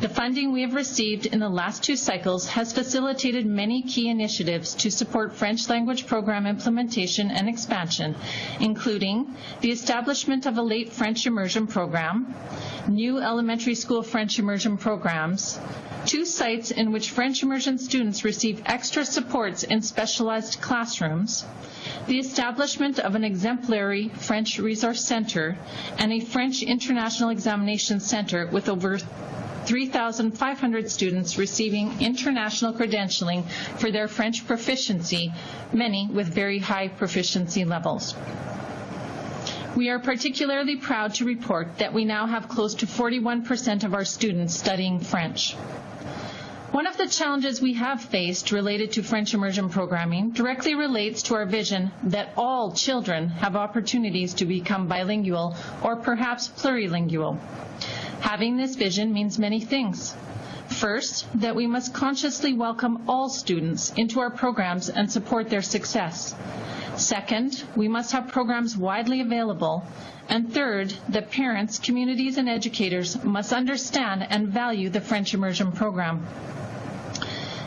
The funding we have received in the last 2 cycles has facilitated many key initiatives to support French language program implementation and expansion, including the establishment of a late French immersion program, new elementary school French immersion programs, 2 sites in which French immersion students receive extra supports in specialized classrooms, the establishment of an exemplary French resource center, and a French international examination center with over 3,500 students receiving international credentialing for their French proficiency, many with very high proficiency levels. We are particularly proud to report that we now have close to 41% of our students studying French. One of the challenges we have faced related to French immersion programming directly relates to our vision that all children have opportunities to become bilingual or perhaps plurilingual. Having this vision means many things. First, that we must consciously welcome all students into our programs and support their success. Second, we must have programs widely available. And third, that parents, communities, and educators must understand and value the French immersion program.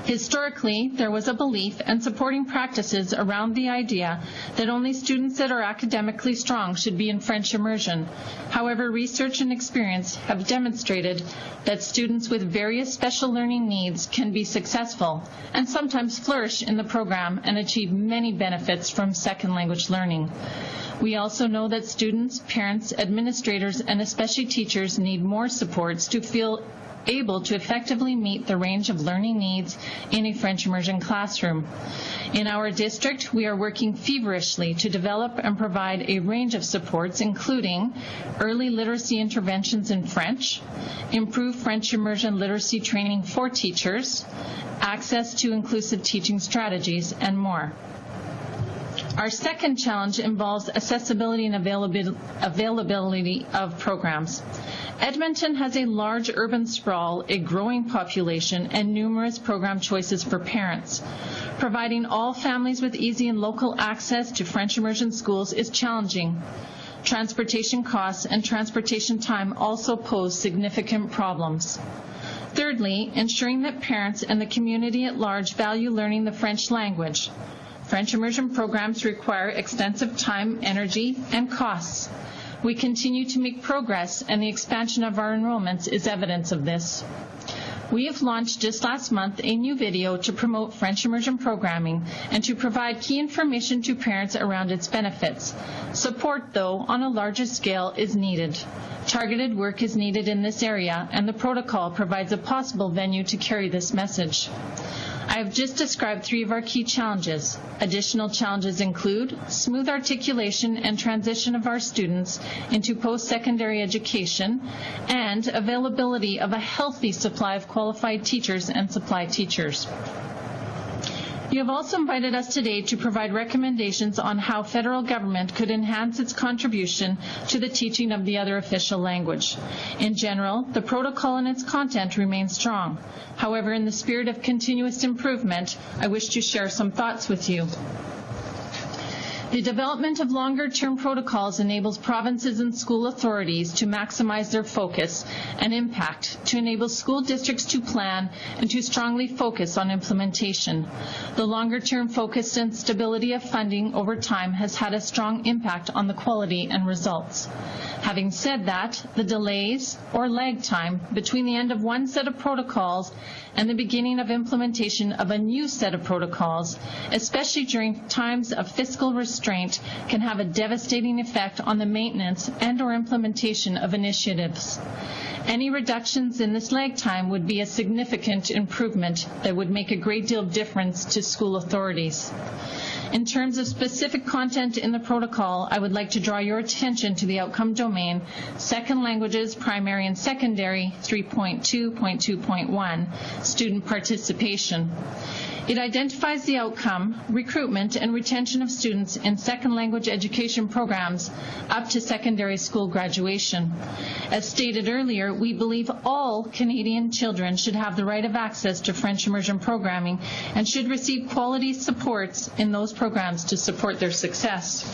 Historically, there was a belief and supporting practices around the idea that only students that are academically strong should be in French immersion. However, research and experience have demonstrated that students with various special learning needs can be successful and sometimes flourish in the program and achieve many benefits from second language learning. We also know that students, parents, administrators, and especially teachers need more supports to feel able to effectively meet the range of learning needs in a French immersion classroom. In our district, we are working feverishly to develop and provide a range of supports, including early literacy interventions in French, improved French immersion literacy training for teachers, access to inclusive teaching strategies, and more. Our second challenge involves accessibility and availability of programs. Edmonton has a large urban sprawl, a growing population, and numerous program choices for parents. Providing all families with easy and local access to French immersion schools is challenging. Transportation costs and transportation time also pose significant problems. Thirdly, ensuring that parents and the community at large value learning the French language. French immersion programs require extensive time, energy, and costs. We continue to make progress, and the expansion of our enrollments is evidence of this. We have launched just last month a new video to promote French immersion programming and to provide key information to parents around its benefits. Support, though, on a larger scale is needed. Targeted work is needed in this area, and the protocol provides a possible venue to carry this message. I have just described three of our key challenges. Additional challenges include smooth articulation and transition of our students into post-secondary education and availability of a healthy supply of qualified teachers and supply teachers. You have also invited us today to provide recommendations on how federal government could enhance its contribution to the teaching of the other official language. In general, the protocol and its content remain strong. However, in the spirit of continuous improvement, I wish to share some thoughts with you. The development of longer-term protocols enables provinces and school authorities to maximize their focus and impact, to enable school districts to plan and to strongly focus on implementation. The longer-term focus and stability of funding over time has had a strong impact on the quality and results. Having said that, the delays or lag time between the end of one set of protocols and the beginning of implementation of a new set of protocols, especially during times of fiscal restraint, can have a devastating effect on the maintenance and/or implementation of initiatives. Any reductions in this lag time would be a significant improvement that would make a great deal of difference to school authorities. In terms of specific content in the protocol, I would like to draw your attention to the outcome domain, Second Languages, Primary and Secondary, 3.2.2.1, Student Participation. It identifies the outcome, recruitment, and retention of students in second language education programs up to secondary school graduation. As stated earlier, we believe all Canadian children should have the right of access to French immersion programming and should receive quality supports in those programs to support their success.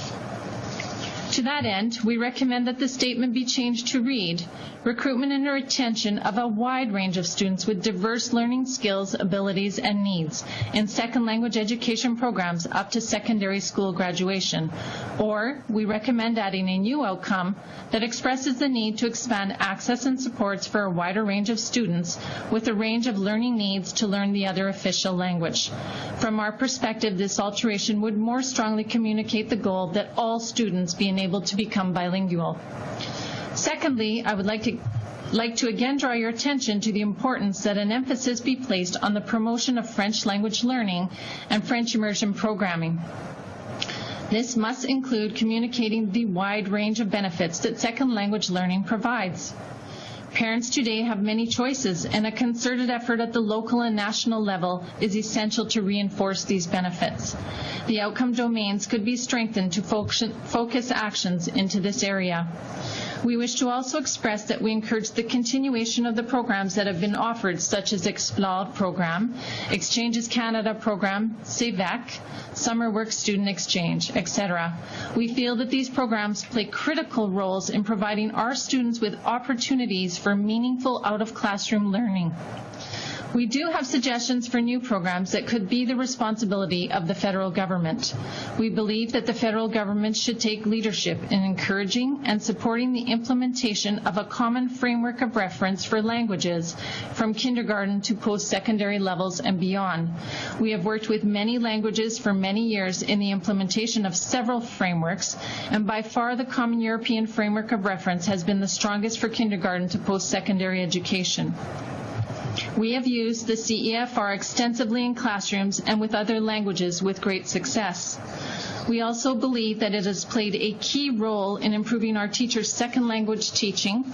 To that end, we recommend that the statement be changed to read, recruitment and retention of a wide range of students with diverse learning skills, abilities, and needs in second language education programs up to secondary school graduation. Or we recommend adding a new outcome that expresses the need to expand access and supports for a wider range of students with a range of learning needs to learn the other official language. From our perspective, this alteration would more strongly communicate the goal that all students be enabled to become bilingual. Secondly, I would like to again draw your attention to the importance that an emphasis be placed on the promotion of French language learning and French immersion programming. This must include communicating the wide range of benefits that second language learning provides. Parents today have many choices, and a concerted effort at the local and national level is essential to reinforce these benefits. The outcome domains could be strengthened to focus actions into this area. We wish to also express that we encourage the continuation of the programs that have been offered, such as Explore program, Exchanges Canada program, CEVEC, Summer Work Student Exchange, etc. We feel that these programs play critical roles in providing our students with opportunities for meaningful out-of-classroom learning. We do have suggestions for new programs that could be the responsibility of the federal government. We believe that the federal government should take leadership in encouraging and supporting the implementation of a common framework of reference for languages from kindergarten to post-secondary levels and beyond. We have worked with many languages for many years in the implementation of several frameworks, and by far the Common European Framework of Reference has been the strongest for kindergarten to post-secondary education. We have used the CEFR extensively in classrooms and with other languages with great success. We also believe that it has played a key role in improving our teachers' second language teaching,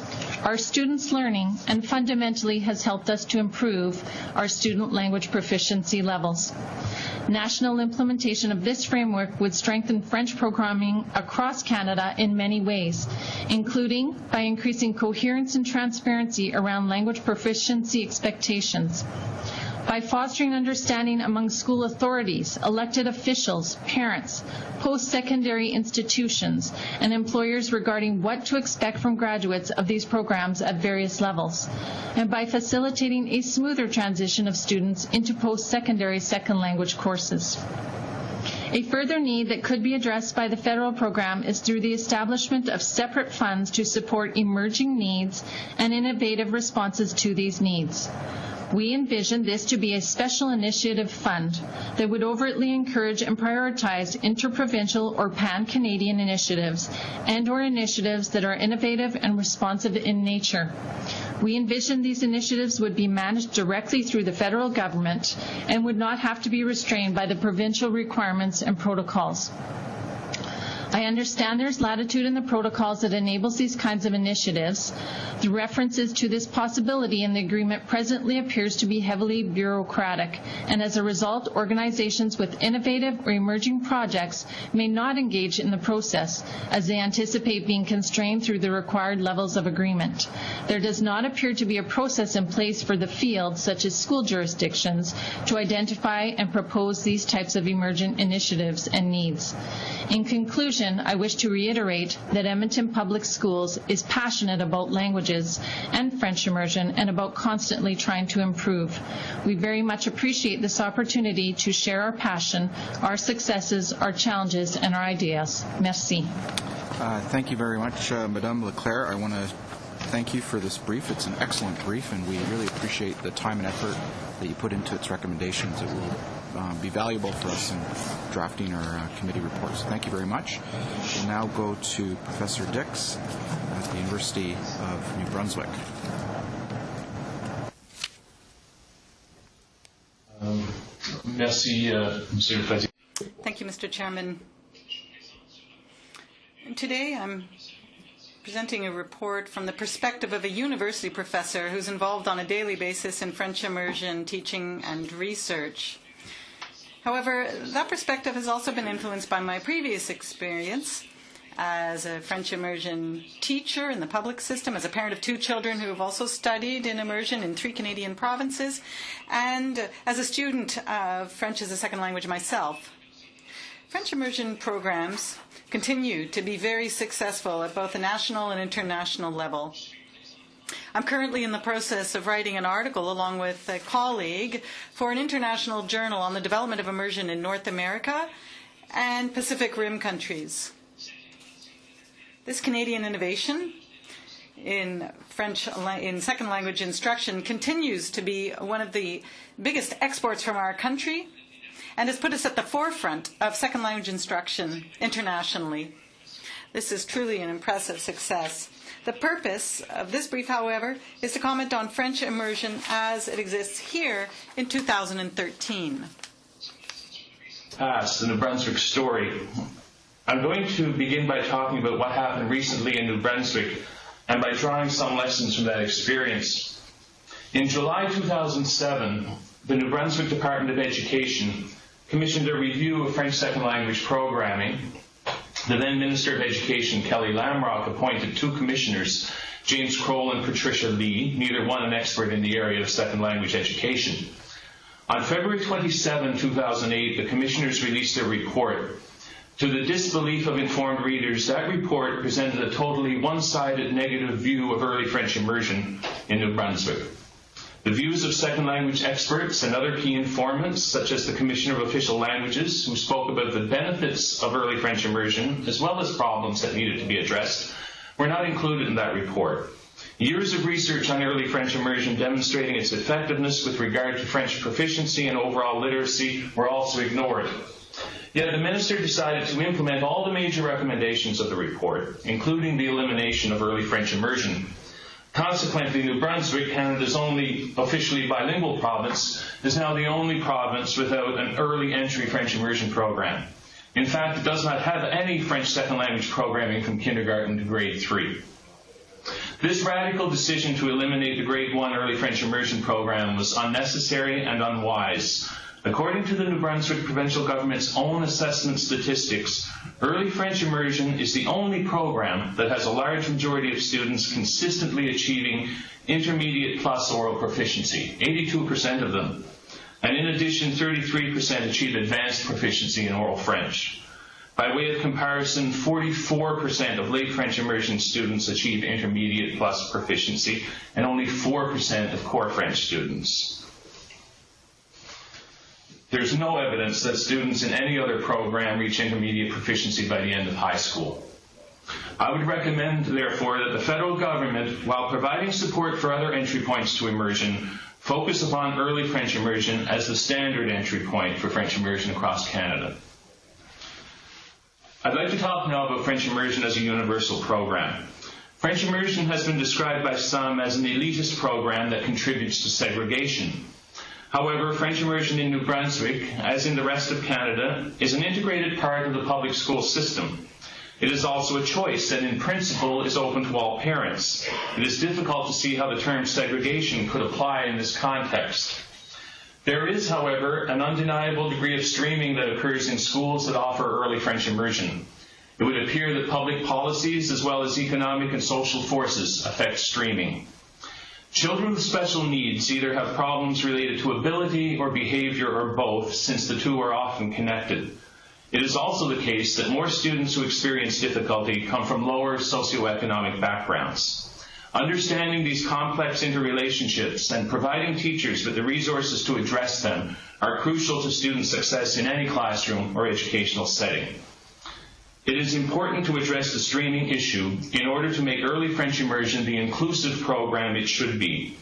our students' learning, and fundamentally has helped us to improve our student language proficiency levels. National implementation of this framework would strengthen French programming across Canada in many ways, including by increasing coherence and transparency around language proficiency expectations, by fostering understanding among school authorities, elected officials, parents, post-secondary institutions, and employers regarding what to expect from graduates of these programs at various levels, and by facilitating a smoother transition of students into post-secondary second language courses. A further need that could be addressed by the federal program is through the establishment of separate funds to support emerging needs and innovative responses to these needs. We envision this to be a special initiative fund that would overtly encourage and prioritize interprovincial or pan-Canadian initiatives and/or initiatives that are innovative and responsive in nature. We envision these initiatives would be managed directly through the federal government and would not have to be restrained by the provincial requirements and protocols. I understand there's latitude in the protocols that enables these kinds of initiatives. The references to this possibility in the agreement presently appears to be heavily bureaucratic, and as a result, organizations with innovative or emerging projects may not engage in the process, as they anticipate being constrained through the required levels of agreement. There does not appear to be a process in place for the field, such as school jurisdictions, to identify and propose these types of emergent initiatives and needs. In conclusion, I wish to reiterate that Edmonton Public Schools is passionate about languages and French immersion and about constantly trying to improve. We very much appreciate this opportunity to share our passion, our successes, our challenges, and our ideas. Merci. Thank you very much, Madame Leclerc. I want to thank you for this brief. It's an excellent brief, and we really appreciate the time and effort that you put into its recommendations. It will be valuable for us in drafting our committee reports. Thank you very much. We'll now go to Professor Dix at the University of New Brunswick. Merci, Monsieur le Président. Thank you, Mr. Chairman. Today I'm presenting a report from the perspective of a university professor who's involved on a daily basis in French immersion teaching and research. However, that perspective has also been influenced by my previous experience as a French immersion teacher in the public system, as a parent of 2 children who have also studied in immersion in 3 Canadian provinces, and as a student of French as a second language myself. French immersion programs continue to be very successful at both the national and international level. I'm currently in the process of writing an article along with a colleague for an international journal on the development of immersion in North America and Pacific Rim countries. This Canadian innovation in second language instruction continues to be one of the biggest exports from our country and has put us at the forefront of second language instruction internationally. This is truly an impressive success. The purpose of this brief, however, is to comment on French immersion as it exists here in 2013. Past, the New Brunswick story. I'm going to begin by talking about what happened recently in New Brunswick and by drawing some lessons from that experience. In July 2007, the New Brunswick Department of Education commissioned a review of French second language programming. The then Minister of Education, Kelly Lamrock, appointed 2 commissioners, James Kroll and Patricia Lee, neither one an expert in the area of second language education. On February 27, 2008, the commissioners released their report. To the disbelief of informed readers, that report presented a totally one-sided negative view of early French immersion in New Brunswick. The views of second language experts and other key informants, such as the Commissioner of Official Languages, who spoke about the benefits of early French immersion, as well as problems that needed to be addressed, were not included in that report. Years of research on early French immersion demonstrating its effectiveness with regard to French proficiency and overall literacy were also ignored. Yet the Minister decided to implement all the major recommendations of the report, including the elimination of early French immersion. Consequently, New Brunswick, Canada's only officially bilingual province, is now the only province without an early entry French immersion program. In fact, it does not have any French second language programming from kindergarten to grade 3. This radical decision to eliminate the grade 1 early French immersion program was unnecessary and unwise. According to the New Brunswick provincial government's own assessment statistics, early French immersion is the only program that has a large majority of students consistently achieving intermediate plus oral proficiency, 82% of them. And in addition, 33% achieve advanced proficiency in oral French. By way of comparison, 44% of late French immersion students achieve intermediate plus proficiency, and only 4% of core French students. There's no evidence that students in any other program reach intermediate proficiency by the end of high school. I would recommend, therefore, that the federal government, while providing support for other entry points to immersion, focus upon early French immersion as the standard entry point for French immersion across Canada. I'd like to talk now about French immersion as a universal program. French immersion has been described by some as an elitist program that contributes to segregation. However, French immersion in New Brunswick, as in the rest of Canada, is an integrated part of the public school system. It is also a choice that in principle is open to all parents. It is difficult to see how the term segregation could apply in this context. There is, however, an undeniable degree of streaming that occurs in schools that offer early French immersion. It would appear that public policies as well as economic and social forces affect streaming. Children with special needs either have problems related to ability or behavior or both, since the two are often connected. It is also the case that more students who experience difficulty come from lower socioeconomic backgrounds. Understanding these complex interrelationships and providing teachers with the resources to address them are crucial to student success in any classroom or educational setting. It is important to address the streaming issue in order to make early French immersion the inclusive program it should be.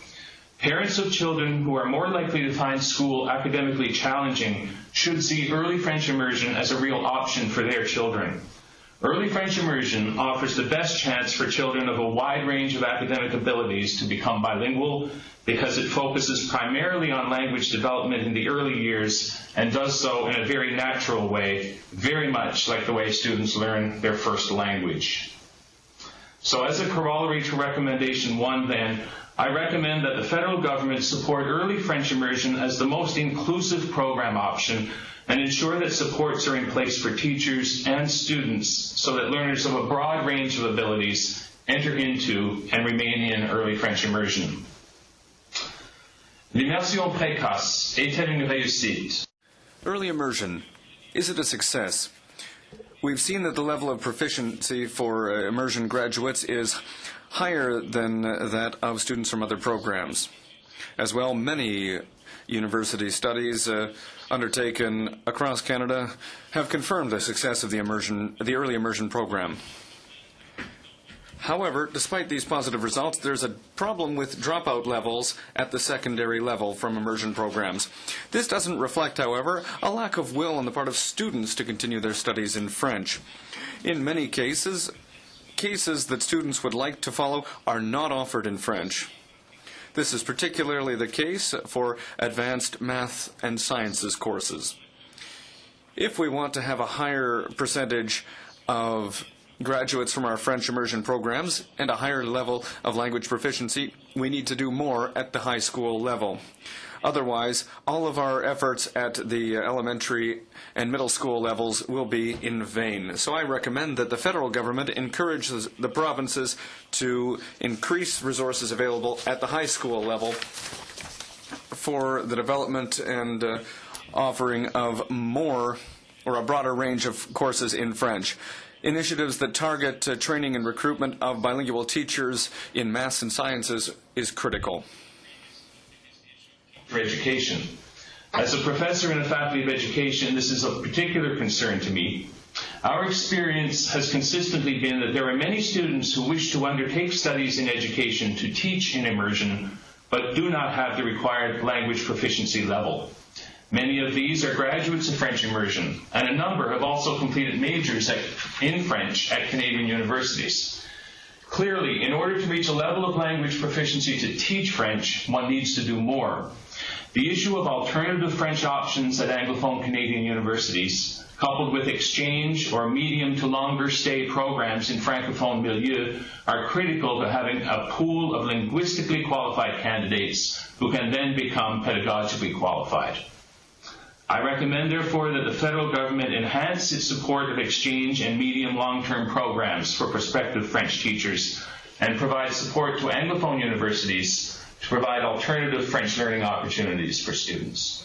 Parents of children who are more likely to find school academically challenging should see early French immersion as a real option for their children. Early French immersion offers the best chance for children of a wide range of academic abilities to become bilingual because it focuses primarily on language development in the early years and does so in a very natural way, very much like the way students learn their first language. So as a corollary to recommendation 1 then, I recommend that the federal government support early French immersion as the most inclusive program option and ensure that supports are in place for teachers and students so that learners of a broad range of abilities enter into and remain in early French immersion. L'immersion précoce est-elle une réussite? Early immersion, is it a success? We've seen that the level of proficiency for immersion graduates is higher than that of students from other programs. As well, many university studies undertaken across Canada have confirmed the success of the early immersion program. However, despite these positive results, there's a problem with dropout levels at the secondary level from immersion programs. This doesn't reflect, however, a lack of will on the part of students to continue their studies in French. In many cases that students would like to follow are not offered in French. This is particularly the case for advanced math and sciences courses. If we want to have a higher percentage of graduates from our French immersion programs and a higher level of language proficiency, we need to do more at the high school level. Otherwise, all of our efforts at the elementary and middle school levels will be in vain. So I recommend that the federal government encourages the provinces to increase resources available at the high school level for the development and offering of more or a broader range of courses in French. Initiatives that target training and recruitment of bilingual teachers in maths and sciences is critical. For education. As a professor in the Faculty of Education, this is of particular concern to me. Our experience has consistently been that there are many students who wish to undertake studies in education to teach in immersion, but do not have the required language proficiency level. Many of these are graduates of French immersion, and a number have also completed majors in French at Canadian universities. Clearly, in order to reach a level of language proficiency to teach French, one needs to do more. The issue of alternative French options at Anglophone Canadian universities, coupled with exchange or medium to longer stay programs in Francophone milieu, are critical to having a pool of linguistically qualified candidates who can then become pedagogically qualified. I recommend, therefore, that the federal government enhance its support of exchange and medium long-term programs for prospective French teachers and provide support to Anglophone universities to provide alternative French learning opportunities for students.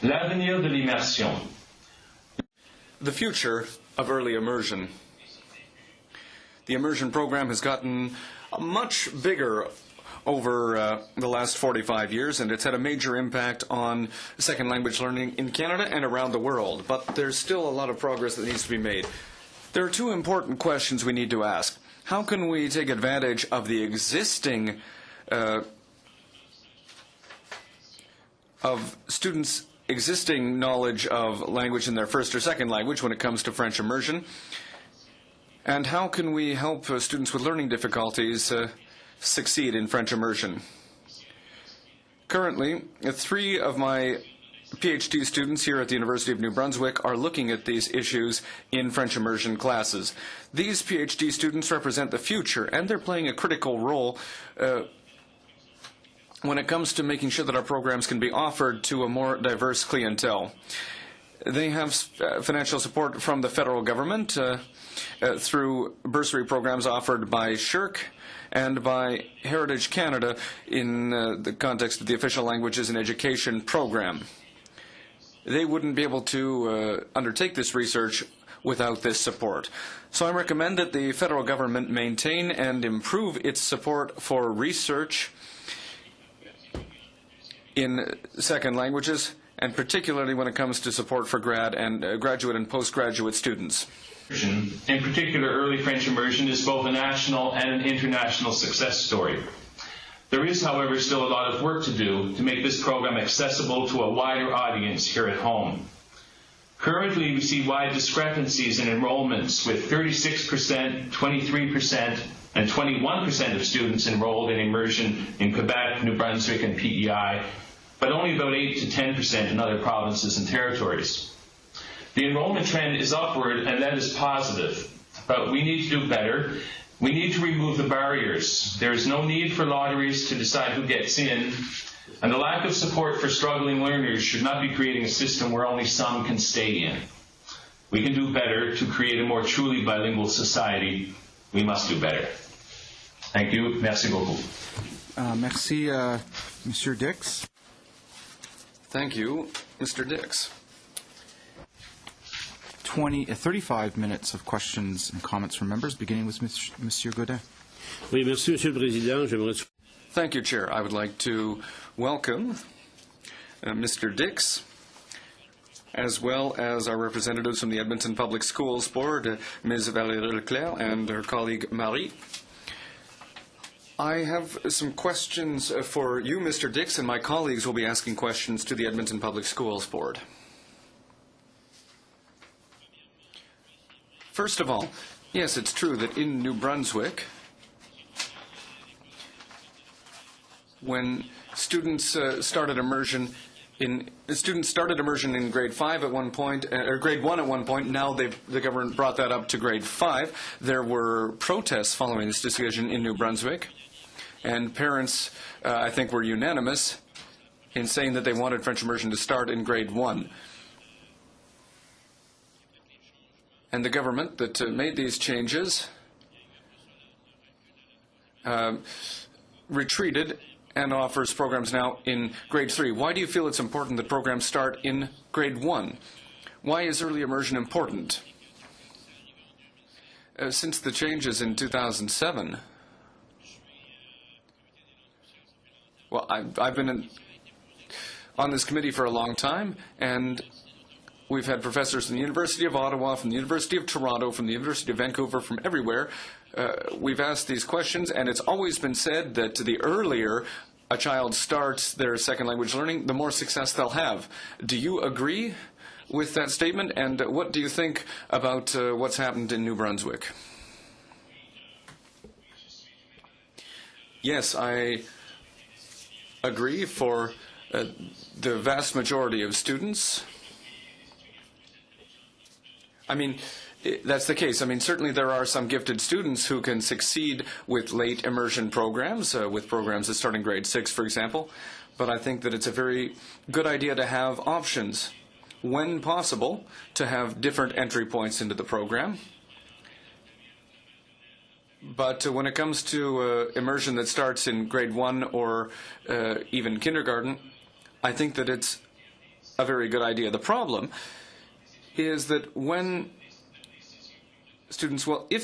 L'avenir de l'immersion. The future of early immersion. The immersion program has gotten much bigger over the last 45 years, and it's had a major impact on second language learning in Canada and around the world. But there's still a lot of progress that needs to be made. There are two important questions we need to ask. How can we take advantage of the existing of students' existing knowledge of language in their first or second language when it comes to French immersion? And how can we help students with learning difficulties succeed in French immersion? Currently, 3 of my PhD students here at the University of New Brunswick are looking at these issues in French immersion classes. These PhD students represent the future, and they're playing a critical role when it comes to making sure that our programs can be offered to a more diverse clientele. They have financial support from the federal government through bursary programs offered by SSHRC and by Heritage Canada in the context of the Official Languages in Education program. They wouldn't be able to undertake this research without this support. So I recommend that the federal government maintain and improve its support for research in second languages, and particularly when it comes to support for graduate and postgraduate students. In particular, early French immersion is both a national and an international success story. There is, however, still a lot of work to do to make this program accessible to a wider audience here at home. Currently, we see wide discrepancies in enrollments, with 36%, 23%, and 21% of students enrolled in immersion in Quebec, New Brunswick, and PEI, but only about 8 to 10% in other provinces and territories. The enrollment trend is upward, and that is positive, but we need to do better. We need to remove the barriers. There is no need for lotteries to decide who gets in, and the lack of support for struggling learners should not be creating a system where only some can stay in. We can do better to create a more truly bilingual society. We must do better. Thank you. Merci beaucoup. Merci, Monsieur Dix. Thank you, Mr. Dix. 35 minutes of questions and comments from members, beginning with Monsieur Godin. Oui, merci, Monsieur le Président. J'aimerais... Thank you, Chair. I would like to welcome Mr. Dix, as well as our representatives from the Edmonton Public Schools Board, Ms. Valérie Leclerc and her colleague Marie. I have some questions for you, Mr. Dix, and my colleagues will be asking questions to the Edmonton Public Schools Board. First of all, yes, it's true that in New Brunswick, when students started immersion in grade 5 at one point, or grade 1 at one point. Now the government brought that up to grade 5. There were protests following this decision in New Brunswick, and parents, I think, were unanimous in saying that they wanted French immersion to start in grade 1. And the government that made these changes retreated and offers programs now in grade 3. Why do you feel it's important that programs start in grade 1? Why is early immersion important? Since the changes in 2007, well, I've been on this committee for a long time, and we've had professors from the University of Ottawa, from the University of Toronto, from the University of Vancouver, from everywhere. We've asked these questions, and it's always been said that the earlier a child starts their second language learning, the more success they'll have. Do you agree with that statement, and what do you think about what's happened in New Brunswick? Yes, I agree for the vast majority of students. I mean, that's the case. I mean, certainly there are some gifted students who can succeed with late immersion programs, with programs that start in grade 6, for example. But I think that it's a very good idea to have options, when possible, to have different entry points into the program. But when it comes to immersion that starts in grade 1 or even kindergarten, I think that it's a very good idea. The problem is that when students, well, if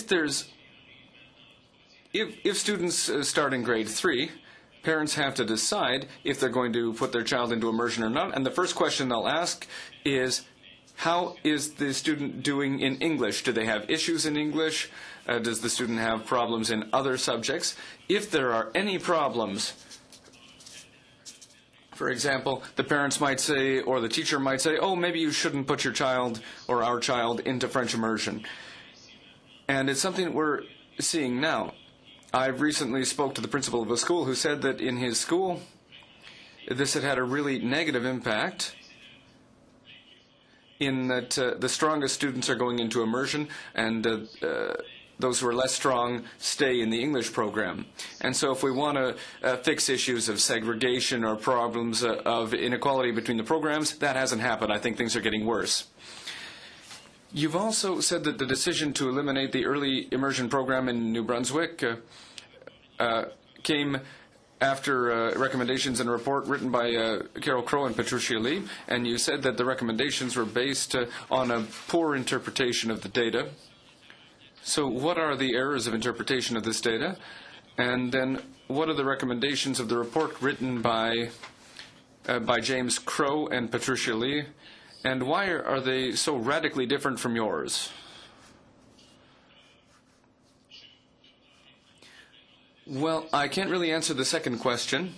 students start in grade 3, parents have to decide if they're going to put their child into immersion or not. And the first question they'll ask is, how is the student doing in English? Do they have issues in English? Does the student have problems in other subjects? If there are any problems, for example, the parents might say, or the teacher might say, oh, maybe you shouldn't put your child or our child into French immersion. And it's something that we're seeing now. I've recently spoke to the principal of a school who said that in his school, this had a really negative impact in that the strongest students are going into immersion and those who are less strong stay in the English program. And so if we want to fix issues of segregation or problems of inequality between the programs, that hasn't happened. I think things are getting worse. You've also said that the decision to eliminate the early immersion program in New Brunswick came after recommendations in a report written by Carol Crow and Patricia Lee, and you said that the recommendations were based on a poor interpretation of the data. So what are the errors of interpretation of this data? And then what are the recommendations of the report written by James Crow and Patricia Lee? And why are they so radically different from yours? Well, I can't really answer the second question.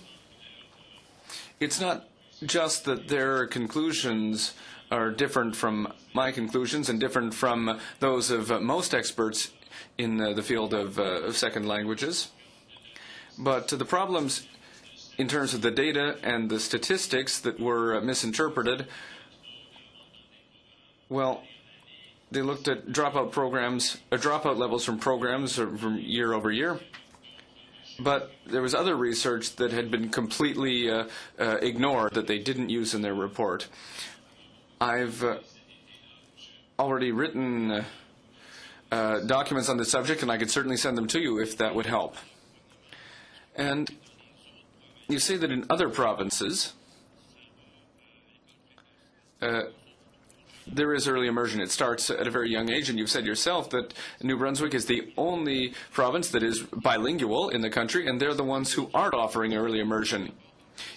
It's not just that their conclusions are different from my conclusions and different from those of most experts in the field of second languages. But the problems in terms of the data and the statistics that were misinterpreted, well, they looked at dropout levels from programs from year over year. But there was other research that had been completely ignored that they didn't use in their report. I've already written documents on this subject, and I could certainly send them to you if that would help. And you say that in other provinces, there is early immersion. It starts at a very young age, and you've said yourself that New Brunswick is the only province that is bilingual in the country, and they're the ones who aren't offering early immersion.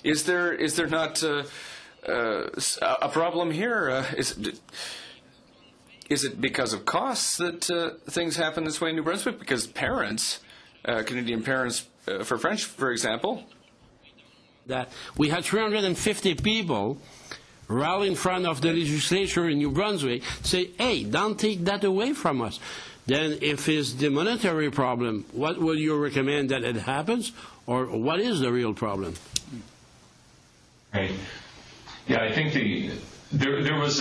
Is there not a problem here? Is it because of costs that things happen this way in New Brunswick? Because parents, Canadian parents for French, for example, that we had 350 people rally in front of the legislature in New Brunswick, say, hey, don't take that away from us. Then if it's the monetary problem, what will you recommend that it happens? Or what is the real problem? Right. Yeah, I think there was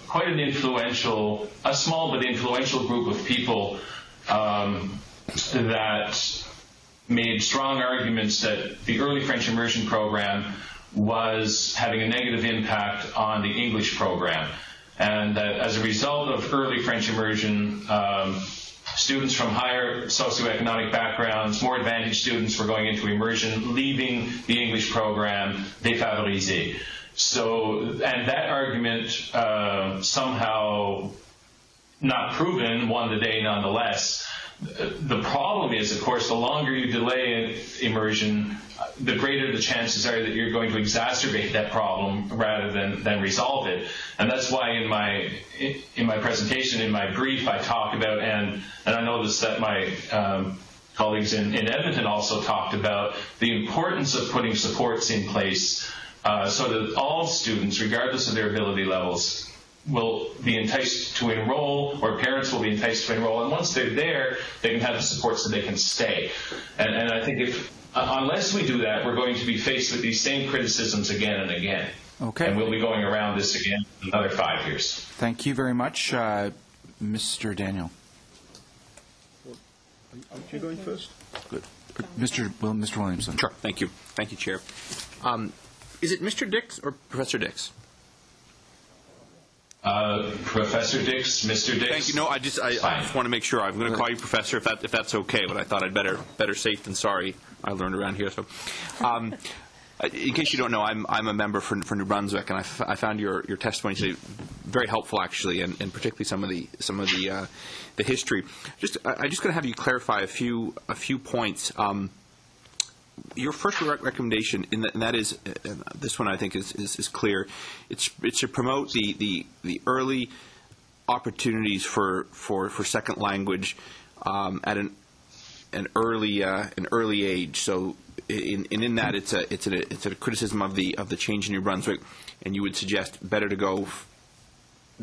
quite an influential, a small but influential group of people that made strong arguments that the early French immersion program was having a negative impact on the English program, and that as a result of early French immersion, students from higher socioeconomic backgrounds, more advantaged students were going into immersion, leaving the English program défavorisé. So, and that argument somehow not proven, won the day nonetheless. The problem is, of course, the longer you delay immersion, the greater the chances are that you're going to exacerbate that problem rather than resolve it. And that's why in my presentation, in my brief, I talk about, and I noticed that my colleagues in Edmonton also talked about the importance of putting supports in place so that all students, regardless of their ability levels, will be enticed to enroll, or parents will be enticed to enroll, and once they're there, they can have the support so they can stay. And I think unless we do that, we're going to be faced with these same criticisms again and again. Okay. And we'll be going around this again in another 5 years. Thank you very much. Mr. Daniel. You going first? Good. Mr. Williamson. Sure. Thank you. Thank you, Chair. Is it Mr. Dix or Professor Dix? Professor Dix, Mr. Dix. Thank you. No, I just want to make sure. I'm going to call you Professor if that's okay, but I thought I'd better safe than sorry. I learned around here. So, in case you don't know, I'm a member for New Brunswick, and I found your testimony today very helpful, actually, and particularly some of the history. I just going to have you clarify a few points. Your first recommendation, and that is this one, I think is clear. It's to promote the early opportunities for second language at an early age. So in that it's a criticism of the change in New Brunswick, and you would suggest better to go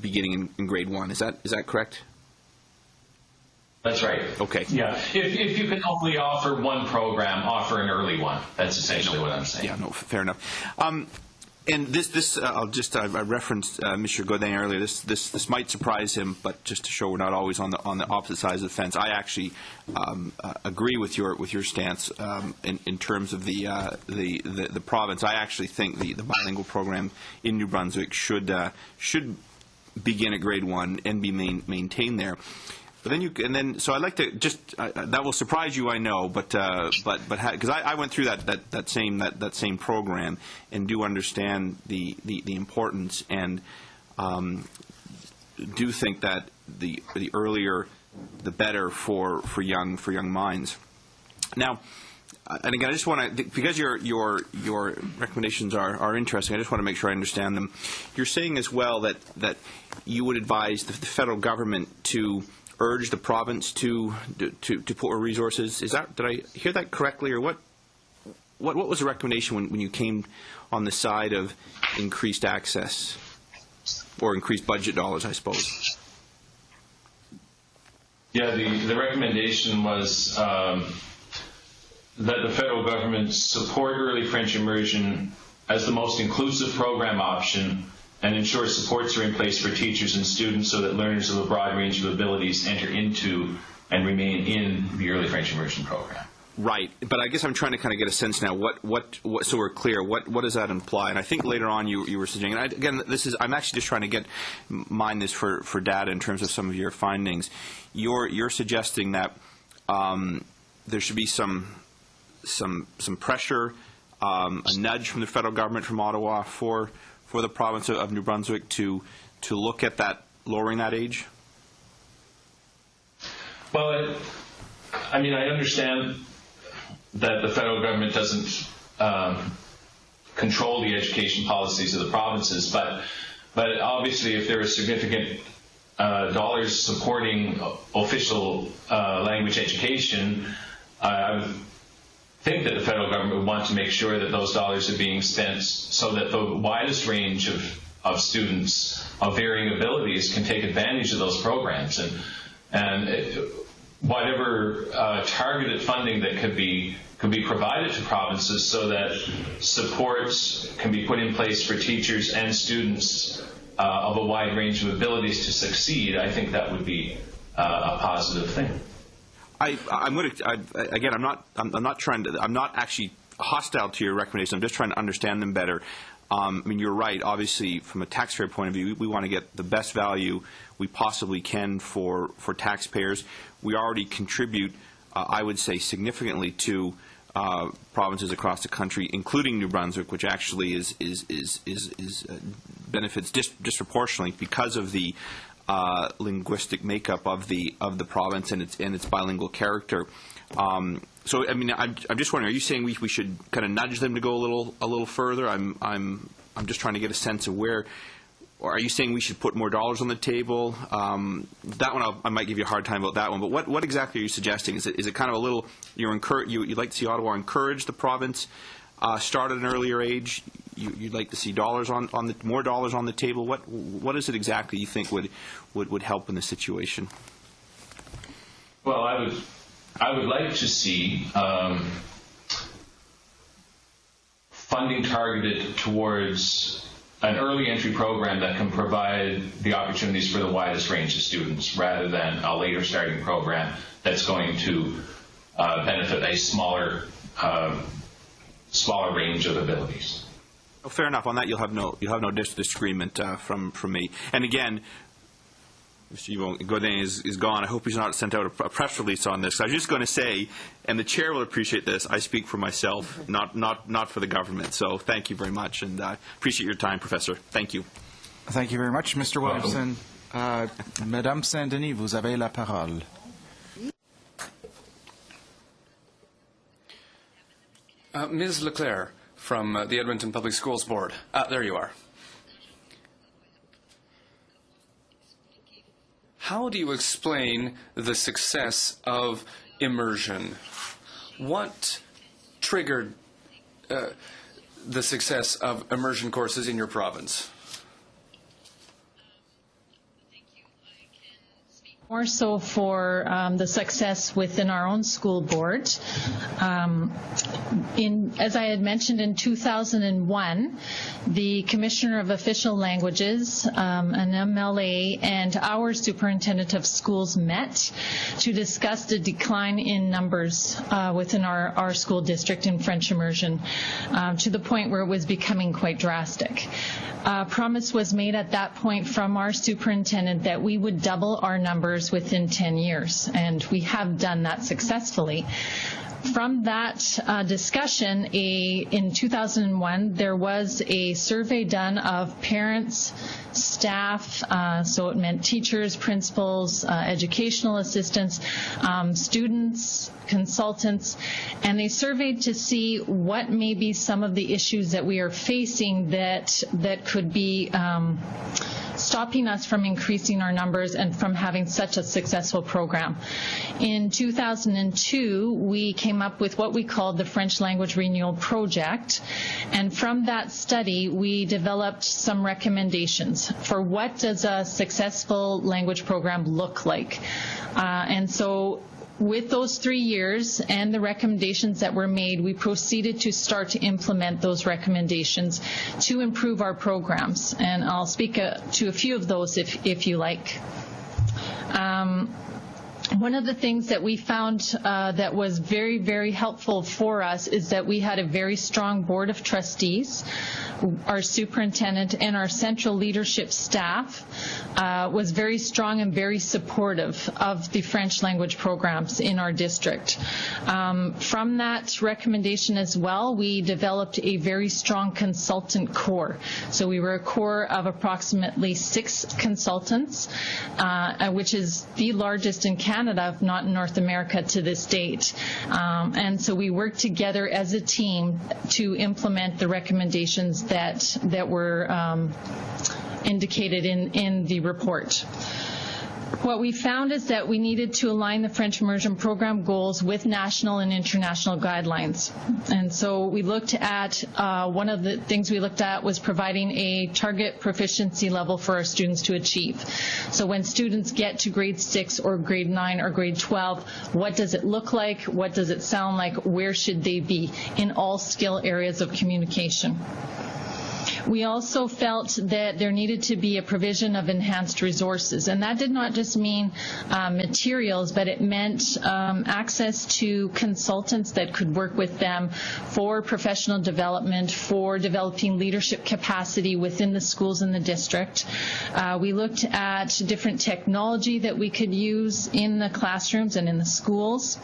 beginning in grade 1. Is that correct? That's right. Okay. Yeah. If you can only offer one program, offer an early one. That's essentially what I'm saying. Yeah. No. Fair enough. And this I referenced Mr. Godin earlier. This might surprise him, but just to show we're not always on the opposite sides of the fence. I actually agree with your stance in terms of the province. I actually think the bilingual program in New Brunswick should begin at grade 1 and be maintained there. But so I'd like to that will surprise you, I know, but because I went through that same program and do understand the importance, and do think that the earlier the better for young minds. Now, and again, I just want to, because your recommendations are interesting, I just want to make sure I understand them. You're saying as well that you would advise the federal government to urge the province to put more resources. Did I hear that correctly, or what was the recommendation when you came on the side of increased access or increased budget dollars, I suppose? Yeah, the recommendation was that the federal government support early French immersion as the most inclusive program option, and ensure supports are in place for teachers and students so that learners of a broad range of abilities enter into and remain in the early French immersion program. Right, but I guess I'm trying to kind of get a sense now. What so we're clear. What does that imply? And I think later on you were suggesting. And again, I'm actually just trying to mine this for data in terms of some of your findings. You're suggesting that there should be some pressure, a nudge from the federal government, from Ottawa, for the province of New Brunswick to look at that, lowering that age? Well, I understand that the federal government doesn't control the education policies of the provinces, but obviously if there are significant dollars supporting official language education, I would think that the federal government would want to make sure that those dollars are being spent so that the widest range of students of varying abilities can take advantage of those programs, and whatever targeted funding that could be provided to provinces so that supports can be put in place for teachers and students of a wide range of abilities to succeed. I think that would be a positive thing. I'm not actually hostile to your recommendations. I'm just trying to understand them better. You're right. Obviously, from a taxpayer point of view, we want to get the best value we possibly can for taxpayers. We already contribute, I would say, significantly to provinces across the country, including New Brunswick, which actually benefits disproportionately because of the linguistic makeup of the province and its bilingual character. So I'm just wondering, are you saying we should kind of nudge them to go a little further? I'm just trying to get a sense of where. Or are you saying we should put more dollars on the table? That one I might give you a hard time about that one. But what exactly are you suggesting? Is it kind of a little you'd like to see Ottawa encourage the province start at an earlier age? you'd like to see dollars more dollars on the table? What is it exactly you think would help in this situation? Well, I would like to see funding targeted towards an early entry program that can provide the opportunities for the widest range of students, rather than a later starting program that's going to benefit a smaller range of abilities. Oh, fair enough. On that, you'll have no disagreement from me. And again, Mr. Yvon Godin is gone. I hope he's not sent out a press release on this. I was just going to say, and the chair will appreciate this, I speak for myself, not for the government. So thank you very much, and I appreciate your time, Professor. Thank you. Thank you very much, Mr. Williamson. Madame Saint-Denis, vous avez la parole. Ms. Leclerc from the Edmonton Public Schools Board. There you are. How do you explain the success of immersion? What triggered the success of immersion courses in your province? More so for the success within our own school board. As I had mentioned, in 2001, the Commissioner of Official Languages, an MLA, and our Superintendent of Schools met to discuss the decline in numbers within our school district in French immersion, to the point where it was becoming quite drastic. A promise was made at that point from our superintendent that we would double our numbers within 10 years, and we have done that successfully. From that discussion, in 2001, there was a survey done of parents, staff, so it meant teachers, principals, educational assistants, students, consultants, and they surveyed to see what may be some of the issues that we are facing that could be stopping us from increasing our numbers and from having such a successful program. In 2002, we came up with what we called the French Language Renewal Project, and from that study, we developed some recommendations for what does a successful language program look like. And so with those 3 years and the recommendations that were made, we proceeded to start to implement those recommendations to improve our programs. And I'll speak to a few of those if you like. One of the things that we found that was very, very helpful for us is that we had a very strong board of trustees. Our superintendent and our central leadership staff was very strong and very supportive of the French language programs in our district. From that recommendation as well, we developed a very strong consultant corps. So we were a corps of approximately 6 consultants, which is the largest in Canada, if not in North America, to this date. And so we worked together as a team to implement the recommendations that were indicated in the report. What we found is that we needed to align the French immersion program goals with national and international guidelines. And so we looked at, one of the things we looked at was providing a target proficiency level for our students to achieve. So when students get to grade 6 or grade 9 or grade 12, what does it look like? What does it sound like? Where should they be in all skill areas of communication? We also felt that there needed to be a provision of enhanced resources, and that did not just mean materials, but it meant access to consultants that could work with them for professional development, for developing leadership capacity within the schools in the district. We looked at different technology that we could use in the classrooms and in the schools.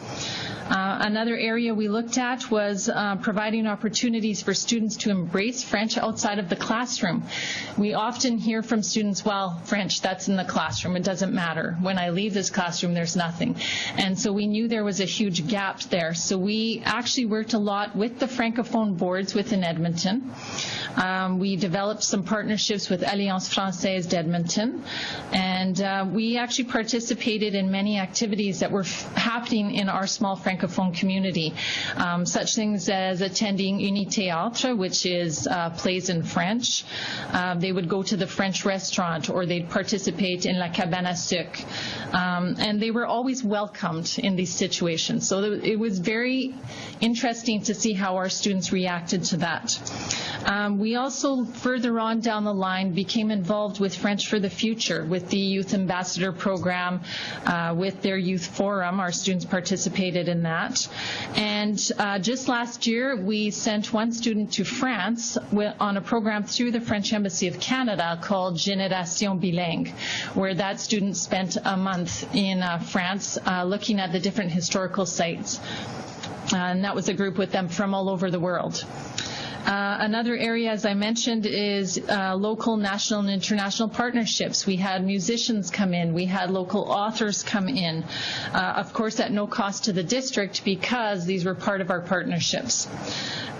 Another area we looked at was providing opportunities for students to embrace French outside of the classroom. We often hear from students, well, French, that's in the classroom. It doesn't matter. When I leave this classroom, there's nothing. And so we knew there was a huge gap there. So we actually worked a lot with the Francophone boards within Edmonton We developed some partnerships with Alliance Française d'Edmonton, and we actually participated in many activities that were happening in our small Francophone community, such things as attending Uni-Théâtre, which is plays in French. They would go to the French restaurant, or they'd participate in La Cabane à Sucre. And they were always welcomed in these situations. So it was very interesting to see how our students reacted to that. We also, further on down the line, became involved with French for the Future, with the Youth Ambassador Program, with their Youth Forum. Our students participated in that. And just last year, we sent one student to France on a program through the French Embassy of Canada called Génération Bilingue, where that student spent a month in France looking at the different historical sites. And that was a group with them from all over the world. Another area, as I mentioned, is local, national, and international partnerships. We had musicians come in. We had local authors come in, of course at no cost to the district, because these were part of our partnerships.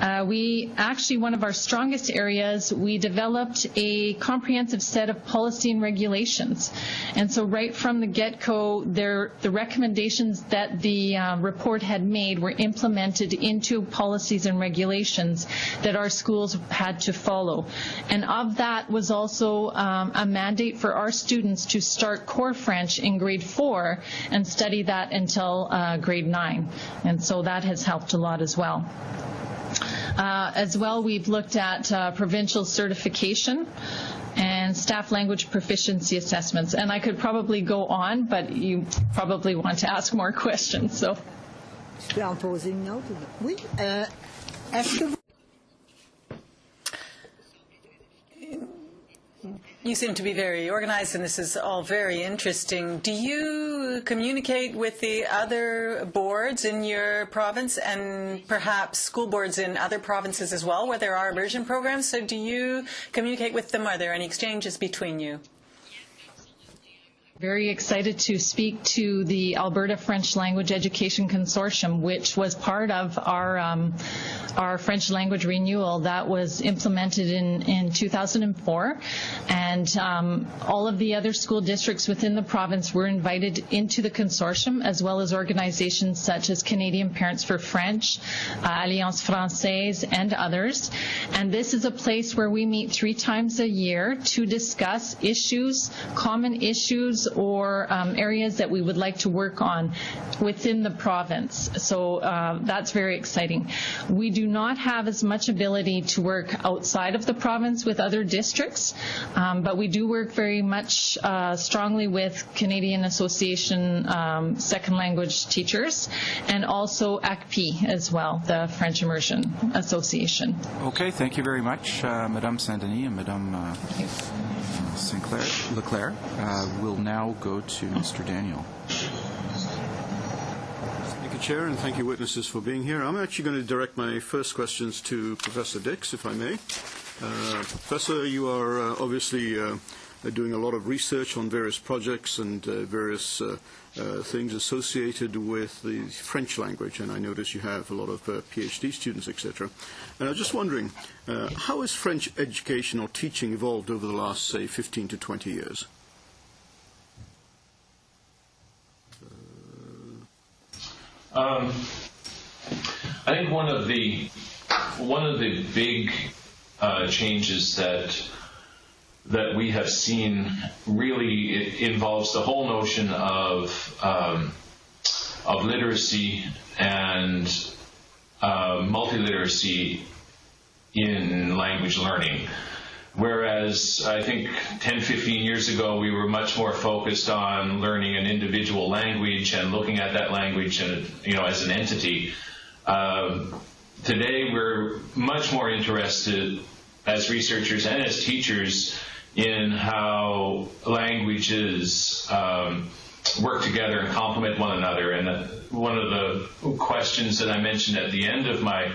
One of our strongest areas, we developed a comprehensive set of policy and regulations. And so right from the get-go, the recommendations that the report had made were implemented into policies and regulations that our schools had to follow. And of that was also a mandate for our students to start core French in grade 4 and study that until grade 9. And so that has helped a lot as well. As well, we've looked at provincial certification and staff language proficiency assessments. And I could probably go on, but you probably want to ask more questions. So. Je peux en poser une autre? Oui. Est-ce que vous... You seem to be very organized, and this is all very interesting. Do you communicate with the other boards in your province and perhaps school boards in other provinces as well where there are immersion programs? So do you communicate with them? Are there any exchanges between you? Very excited to speak to the Alberta French Language Education Consortium, which was part of our French language renewal that was implemented in 2004. And all of the other school districts within the province were invited into the consortium, as well as organizations such as Canadian Parents for French, Alliance Française, and others. And this is a place where we meet 3 times a year to discuss issues, common issues, or areas that we would like to work on within the province. So that's very exciting. We do not have as much ability to work outside of the province with other districts, but we do work very much strongly with Canadian Association Second Language Teachers, and also ACPI as well, the French Immersion Association. Okay, thank you very much, Madame Saint-Denis and Madame Leclerc. We'll now go to Mr. Daniel. Thank you, Chair, and thank you, witnesses, for being here. I'm actually going to direct my first questions to Professor Dix, if I may. Professor, you are obviously doing a lot of research on various projects and various things associated with the French language, and I notice you have a lot of PhD students, etc. And I was just wondering, how has French education or teaching evolved over the last, say, 15 to 20 years? I think one of the big changes that we have seen really involves the whole notion of literacy and multiliteracy in language learning. Whereas I think 10, 15 years ago, we were much more focused on learning an individual language and looking at that language and, as an entity. Today, we're much more interested as researchers and as teachers in how languages work together and complement one another. And one of the questions that I mentioned at the end of my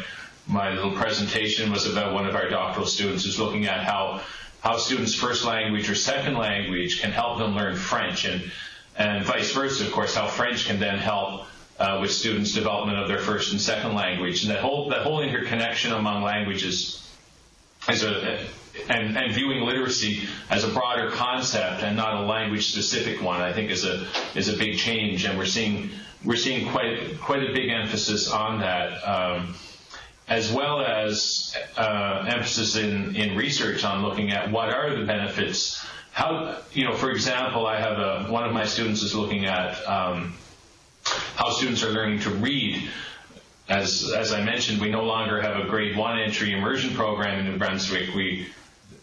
little presentation was about one of our doctoral students who's looking at how students' first language or second language can help them learn French, and vice versa, of course, how French can then help with students' development of their first and second language. And that whole interconnection among languages and viewing literacy as a broader concept and not a language-specific one, I think is a big change, and we're seeing quite a big emphasis on that, as well as emphasis in research on looking at what are the benefits. How, for example, I have one of my students is looking at how students are learning to read. As I mentioned, we no longer have a grade 1 entry immersion program in New Brunswick.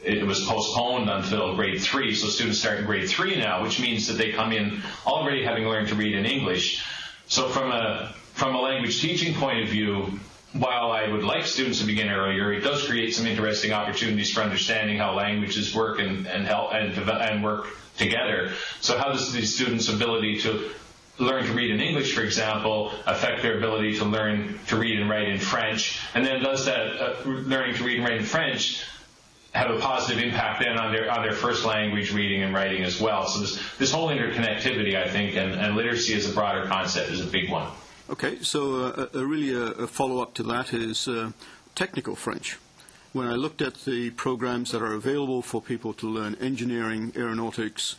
It was postponed until grade 3, so students start in grade 3 now, which means that they come in already having learned to read in English. So from a language teaching point of view, while I would like students to begin earlier, it does create some interesting opportunities for understanding how languages work and work together. So how does these students' ability to learn to read in English, for example, affect their ability to learn to read and write in French? And then does that learning to read and write in French have a positive impact then on their first language reading and writing as well? So this whole interconnectivity, I think, and literacy as a broader concept is a big one. Okay, so really a follow-up to that is technical French. When I looked at the programs that are available for people to learn engineering, aeronautics,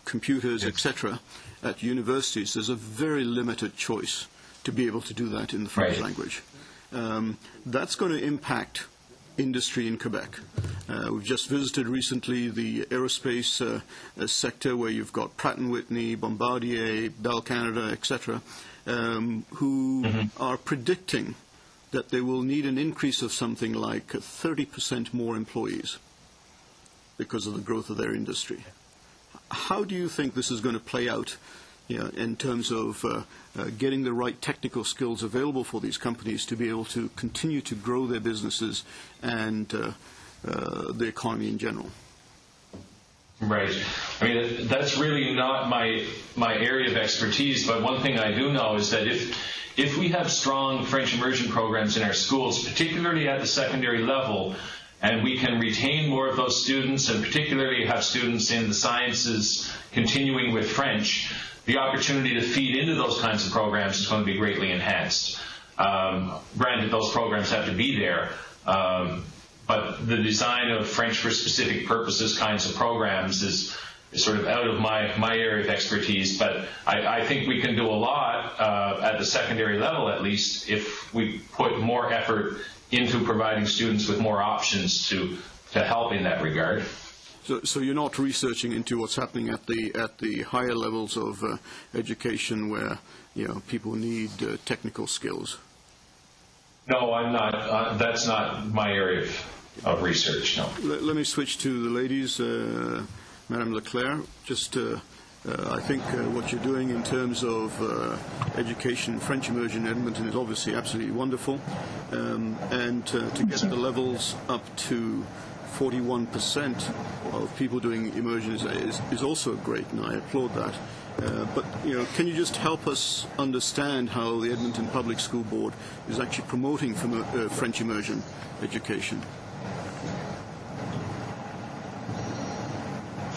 computers, etc., at universities, there's a very limited choice to be able to do that in the French language. That's going to impact industry in Quebec. We've just visited recently the aerospace sector, where you've got Pratt & Whitney, Bombardier, Bell Canada, etc., who are predicting that they will need an increase of something like 30% more employees because of the growth of their industry. How do you think this is going to play out in terms of getting the right technical skills available for these companies to be able to continue to grow their businesses and the economy in general? Right. I mean, that's really not my area of expertise, but one thing I do know is that if we have strong French immersion programs in our schools, particularly at the secondary level, and we can retain more of those students, and particularly have students in the sciences continuing with French, the opportunity to feed into those kinds of programs is going to be greatly enhanced. Granted, those programs have to be there, but the design of French for specific purposes kinds of programs is sort of out of my area of expertise, but I think we can do a lot at the secondary level, at least, if we put more effort into providing students with more options to help in that regard. So you're not researching into what's happening at the higher levels of education where people need technical skills? No, I'm not. That's not my area of research. No. Let me switch to the ladies. Madame Leclerc, just I think what you're doing in terms of education, French immersion in Edmonton is obviously absolutely wonderful, and to get the levels up to 41% of people doing immersion is also great, and I applaud that. But can you just help us understand how the Edmonton Public School Board is actually promoting French immersion education?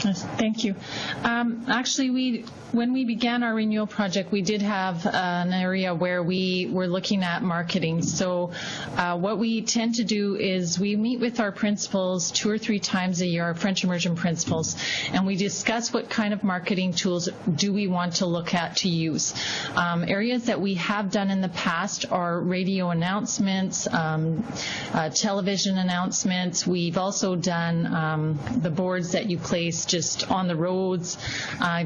Thank you. Actually, when we began our renewal project, we did have an area where we were looking at marketing. So what we tend to do is we meet with our principals 2 or 3 times a year, our French immersion principals, and we discuss what kind of marketing tools do we want to look at to use. Areas that we have done in the past are radio announcements, television announcements. We've also done the boards that you place just on the roads,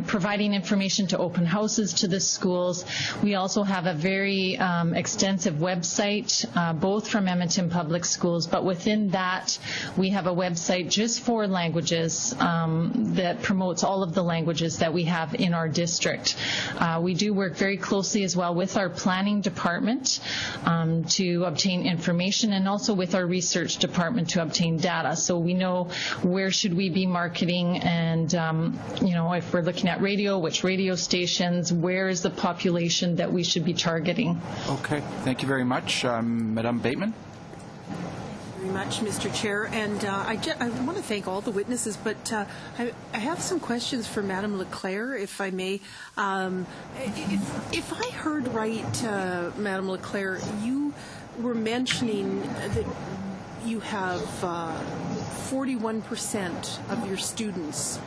providing information to open houses to the schools. We also have a very extensive website, both from Edmonton Public Schools, but within that we have a website just for languages that promotes all of the languages that we have in our district. We do work very closely as well with our planning department to obtain information, and also with our research department to obtain data. So we know where should we be marketing, and if we're looking at radio, which radio stations, where is the population that we should be targeting. Okay, thank you very much. Madame Bateman? Very much, Mr. Chair, and I want to thank all the witnesses, but I have some questions for Madame Leclerc, if I may. If I heard right, Madame Leclerc, you were mentioning that you have 41% of your students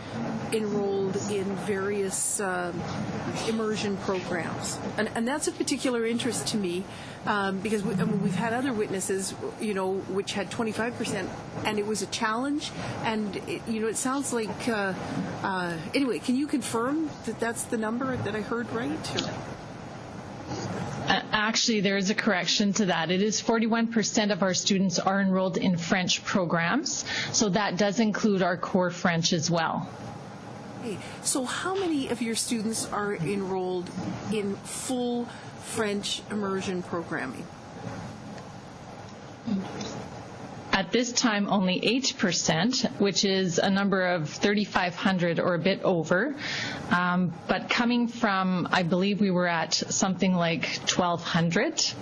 enrolled in various immersion programs. And that's of particular interest to me because we've had other witnesses, which had 25%, and it was a challenge. And, it sounds like, anyway, can you confirm that that's the number that I heard right? Or? Actually, there is a correction to that. It is 41% of our students are enrolled in French programs, so that does include our core French as well. Okay. So how many of your students are enrolled in full French immersion programming? At this time, only 8%, which is a number of 3,500 or a bit over. But coming from, I believe we were at something like 1,200,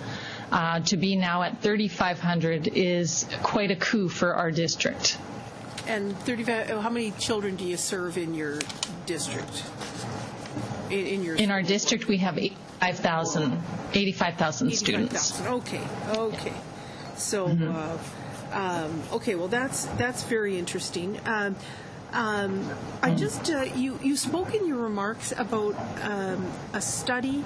to be now at 3,500 is quite a coup for our district. And 35, how many children do you serve in your district? In our district, we have 85,000 students. Okay. So, okay, well, that's very interesting. I just you spoke in your remarks about a study.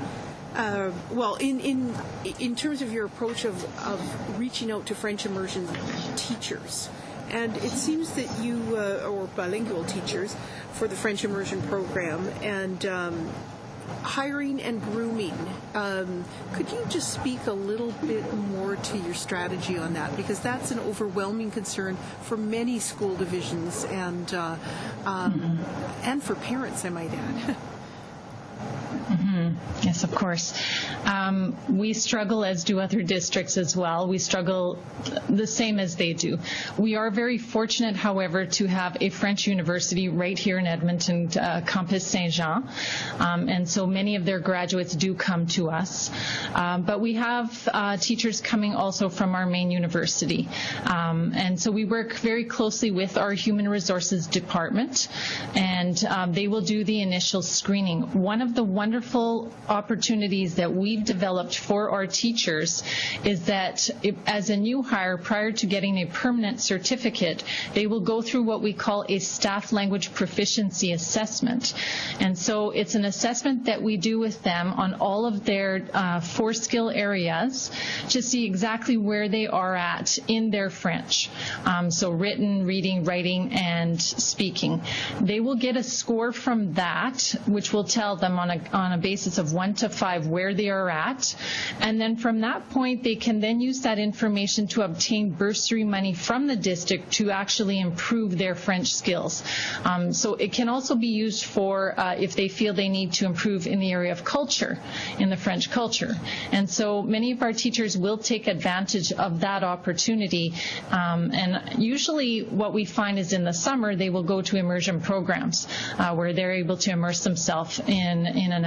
Well, in terms of your approach of reaching out to French immersion teachers, and it seems that you or bilingual teachers for the French immersion program and hiring and grooming. Could you just speak a little bit more to your strategy on that? Because that's an overwhelming concern for many school divisions and for parents, I might add. Yes, of course. We struggle, as do other districts as well. We struggle the same as they do. We are very fortunate, however, to have a French university right here in Edmonton, Campus Saint-Jean, and so many of their graduates do come to us. But we have teachers coming also from our main university, and so we work very closely with our Human Resources Department, and they will do the initial screening. One of the wonderful opportunities that we've developed for our teachers is that as a new hire, prior to getting a permanent certificate, they will go through what we call a staff language proficiency assessment. And so it's an assessment that we do with them on all of their 4 skill areas to see exactly where they are at in their French. So written, reading, writing, and speaking. They will get a score from that, which will tell them on a basis of 1 to 5 where they are at, and then from that point they can then use that information to obtain bursary money from the district to actually improve their French skills. So it can also be used for if they feel they need to improve in the area of culture, in the French culture. And so many of our teachers will take advantage of that opportunity, and usually what we find is in the summer they will go to immersion programs where they're able to immerse themselves in an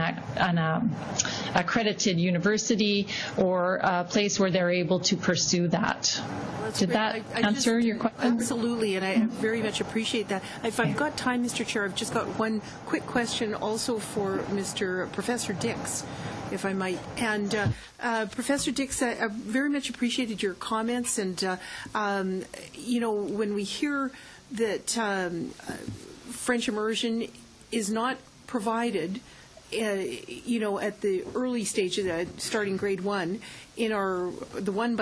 accredited university or a place where they're able to pursue that. Did that answer your question? Absolutely, and I very much appreciate that. If I've got time, Mr. Chair, I've just got one quick question also for Professor Dix, if I might. And Professor Dix, I very much appreciated your comments. And, when we hear that French immersion is not provided, at the early stages, starting grade 1, in the one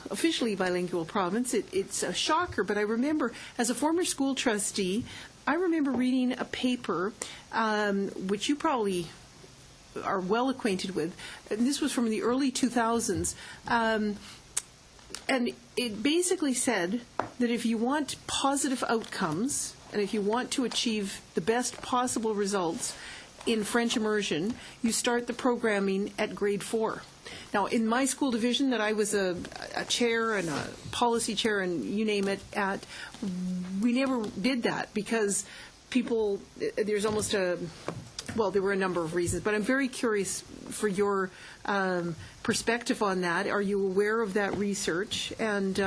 officially bilingual province, it's a shocker. But I remember, as a former school trustee, I remember reading a paper, which you probably are well acquainted with, and this was from the early 2000s, and it basically said that if you want positive outcomes, and if you want to achieve the best possible results in French immersion, you start the programming at grade 4. Now, in my school division that I was a chair and a policy chair and you name it at, we never did that because there's almost there were a number of reasons, but I'm very curious for your perspective on that. Are you aware of that research? And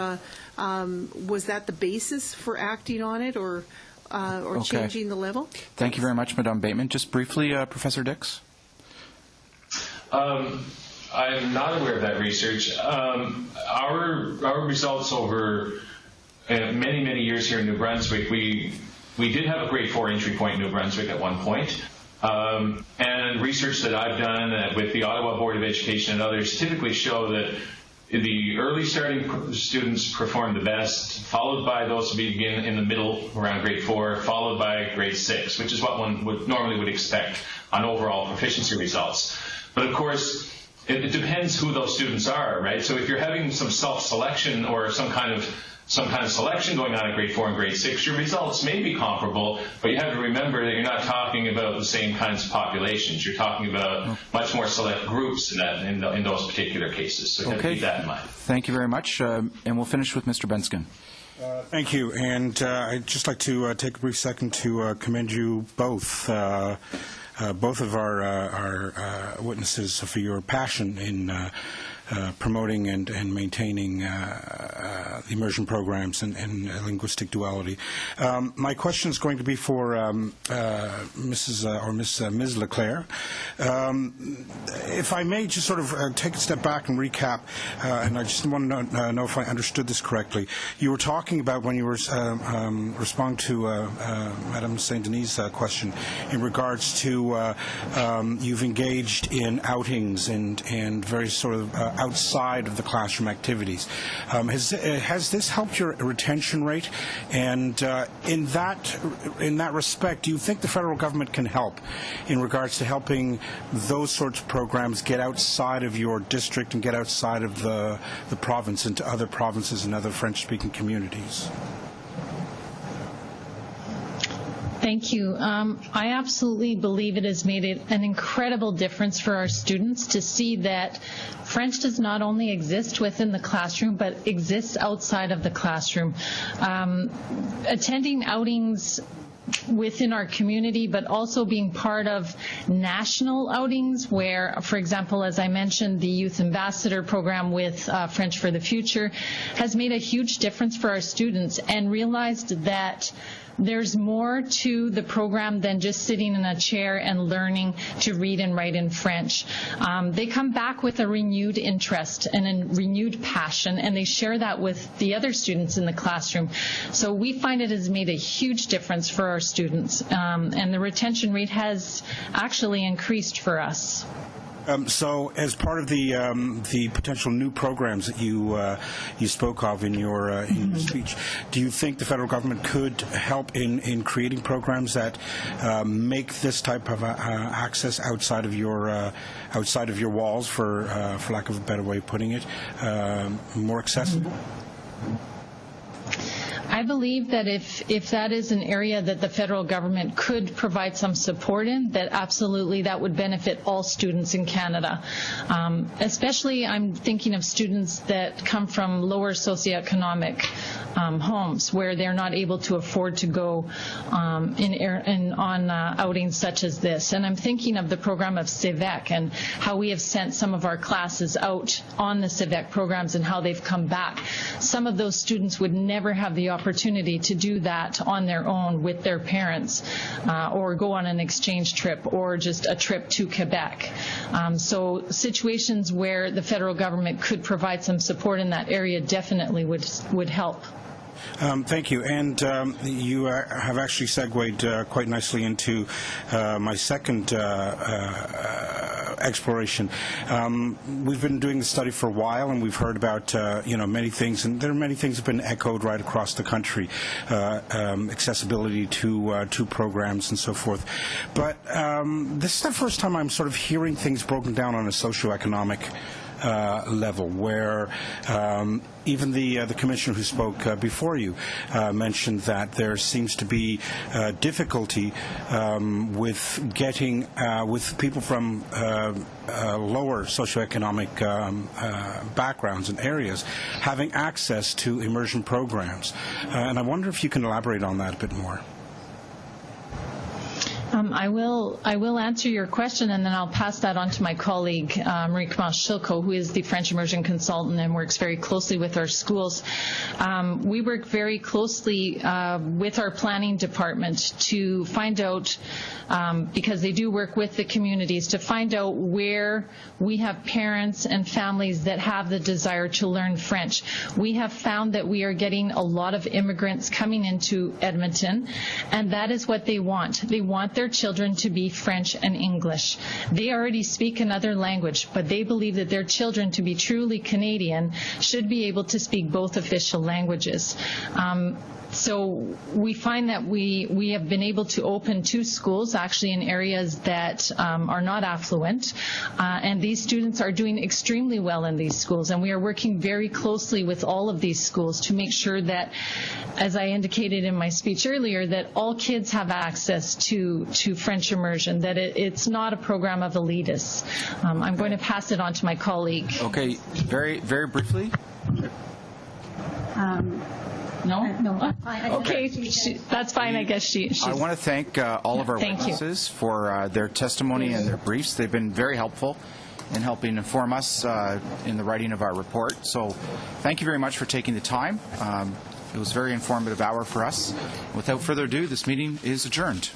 was that the basis for acting on it or changing the level? Thank you very much, Madame Bateman. Just briefly, Professor Dix. I'm not aware of that research. Our results over many, many years here in New Brunswick, we did have a grade 4 entry point in New Brunswick at one point. And research that I've done with the Ottawa Board of Education and others typically show that the early starting students perform the best, followed by those who begin in the middle around grade 4, followed by grade 6, which is what one would expect on overall proficiency results. But of course, it depends who those students are, right? So if you're having some self-selection or some kind of selection going on at grade 4 and grade 6, your results may be comparable, but you have to remember that you're not talking about the same kinds of populations. You're talking about much more select groups in those particular cases. So you have to keep that in mind. Thank you very much. And we'll finish with Mr. Benskin. Thank you. And I'd just like to take a brief second to commend you both. Both of our witnesses for your passion in promoting and maintaining the immersion programs and linguistic duality. My question is going to be for Ms. Leclerc. If I may just sort of take a step back and recap, and I just want to know if I understood this correctly. You were talking about when you were responding to Madame St. Denis' question in regards to you've engaged in outings and various sort of outside of the classroom activities. Has this helped your retention rate? And in that respect, do you think the federal government can help in regards to helping those sorts of programs get outside of your district and get outside of the province into other provinces and other French-speaking communities? Thank you. I absolutely believe it has made an incredible difference for our students to see that French does not only exist within the classroom, but exists outside of the classroom. Attending outings within our community, but also being part of national outings where, for example, as I mentioned, the Youth Ambassador program with French for the Future has made a huge difference for our students and realized that there's more to the program than just sitting in a chair and learning to read and write in French. They come back with a renewed interest and a renewed passion, and they share that with the other students in the classroom. So we find it has made a huge difference for our students, and the retention rate has actually increased for us. So, as part of the potential new programs that you spoke of in your speech, do you think the federal government could help in creating programs that make this type of access outside of your walls, for lack of a better way of putting it, more accessible? I believe that if that is an area that the federal government could provide some support in, that absolutely that would benefit all students in Canada. Especially I'm thinking of students that come from lower socioeconomic homes where they're not able to afford to go on outings such as this. And I'm thinking of the program of CEVEC and how we have sent some of our classes out on the CEVEC programs and how they've come back. Some of those students would never have the opportunity to do that on their own with their parents or go on an exchange trip or just a trip to Quebec. So situations where the federal government could provide some support in that area definitely would help. Thank you. And you have actually segued quite nicely into my second exploration. We've been doing the study for a while, and we've heard about many things, and there are many things that have been echoed right across the country, accessibility to programs and so forth. But this is the first time I'm sort of hearing things broken down on a socioeconomic level, where even the commissioner who spoke before you mentioned that there seems to be difficulty with getting with people from lower socioeconomic backgrounds and areas having access to immersion programs, and I wonder if you can elaborate on that a bit more. I will answer your question, and then I'll pass that on to my colleague, Marie-Clémence Chilco, who is the French immersion consultant and works very closely with our schools. We work very closely with our planning department to find out, because they do work with the communities, to find out where we have parents and families that have the desire to learn French. We have found that we are getting a lot of immigrants coming into Edmonton, and that is what they want. They want their children to be French and English. They already speak another language, but they believe that their children, to be truly Canadian, should be able to speak both official languages. So we find that we have been able to open 2 schools, actually in areas that are not affluent, and these students are doing extremely well in these schools, and we are working very closely with all of these schools to make sure that, as I indicated in my speech earlier, that all kids have access to French immersion, that it's not a program of elitists. I'm going to pass it on to my colleague. Okay, very, very briefly. No? Okay, that's fine, I guess she's... I want to thank all of our Thank you. witnesses for their testimony and their briefs. They've been very helpful in helping inform us in the writing of our report. So thank you very much for taking the time. It was a very informative hour for us. Without further ado, this meeting is adjourned.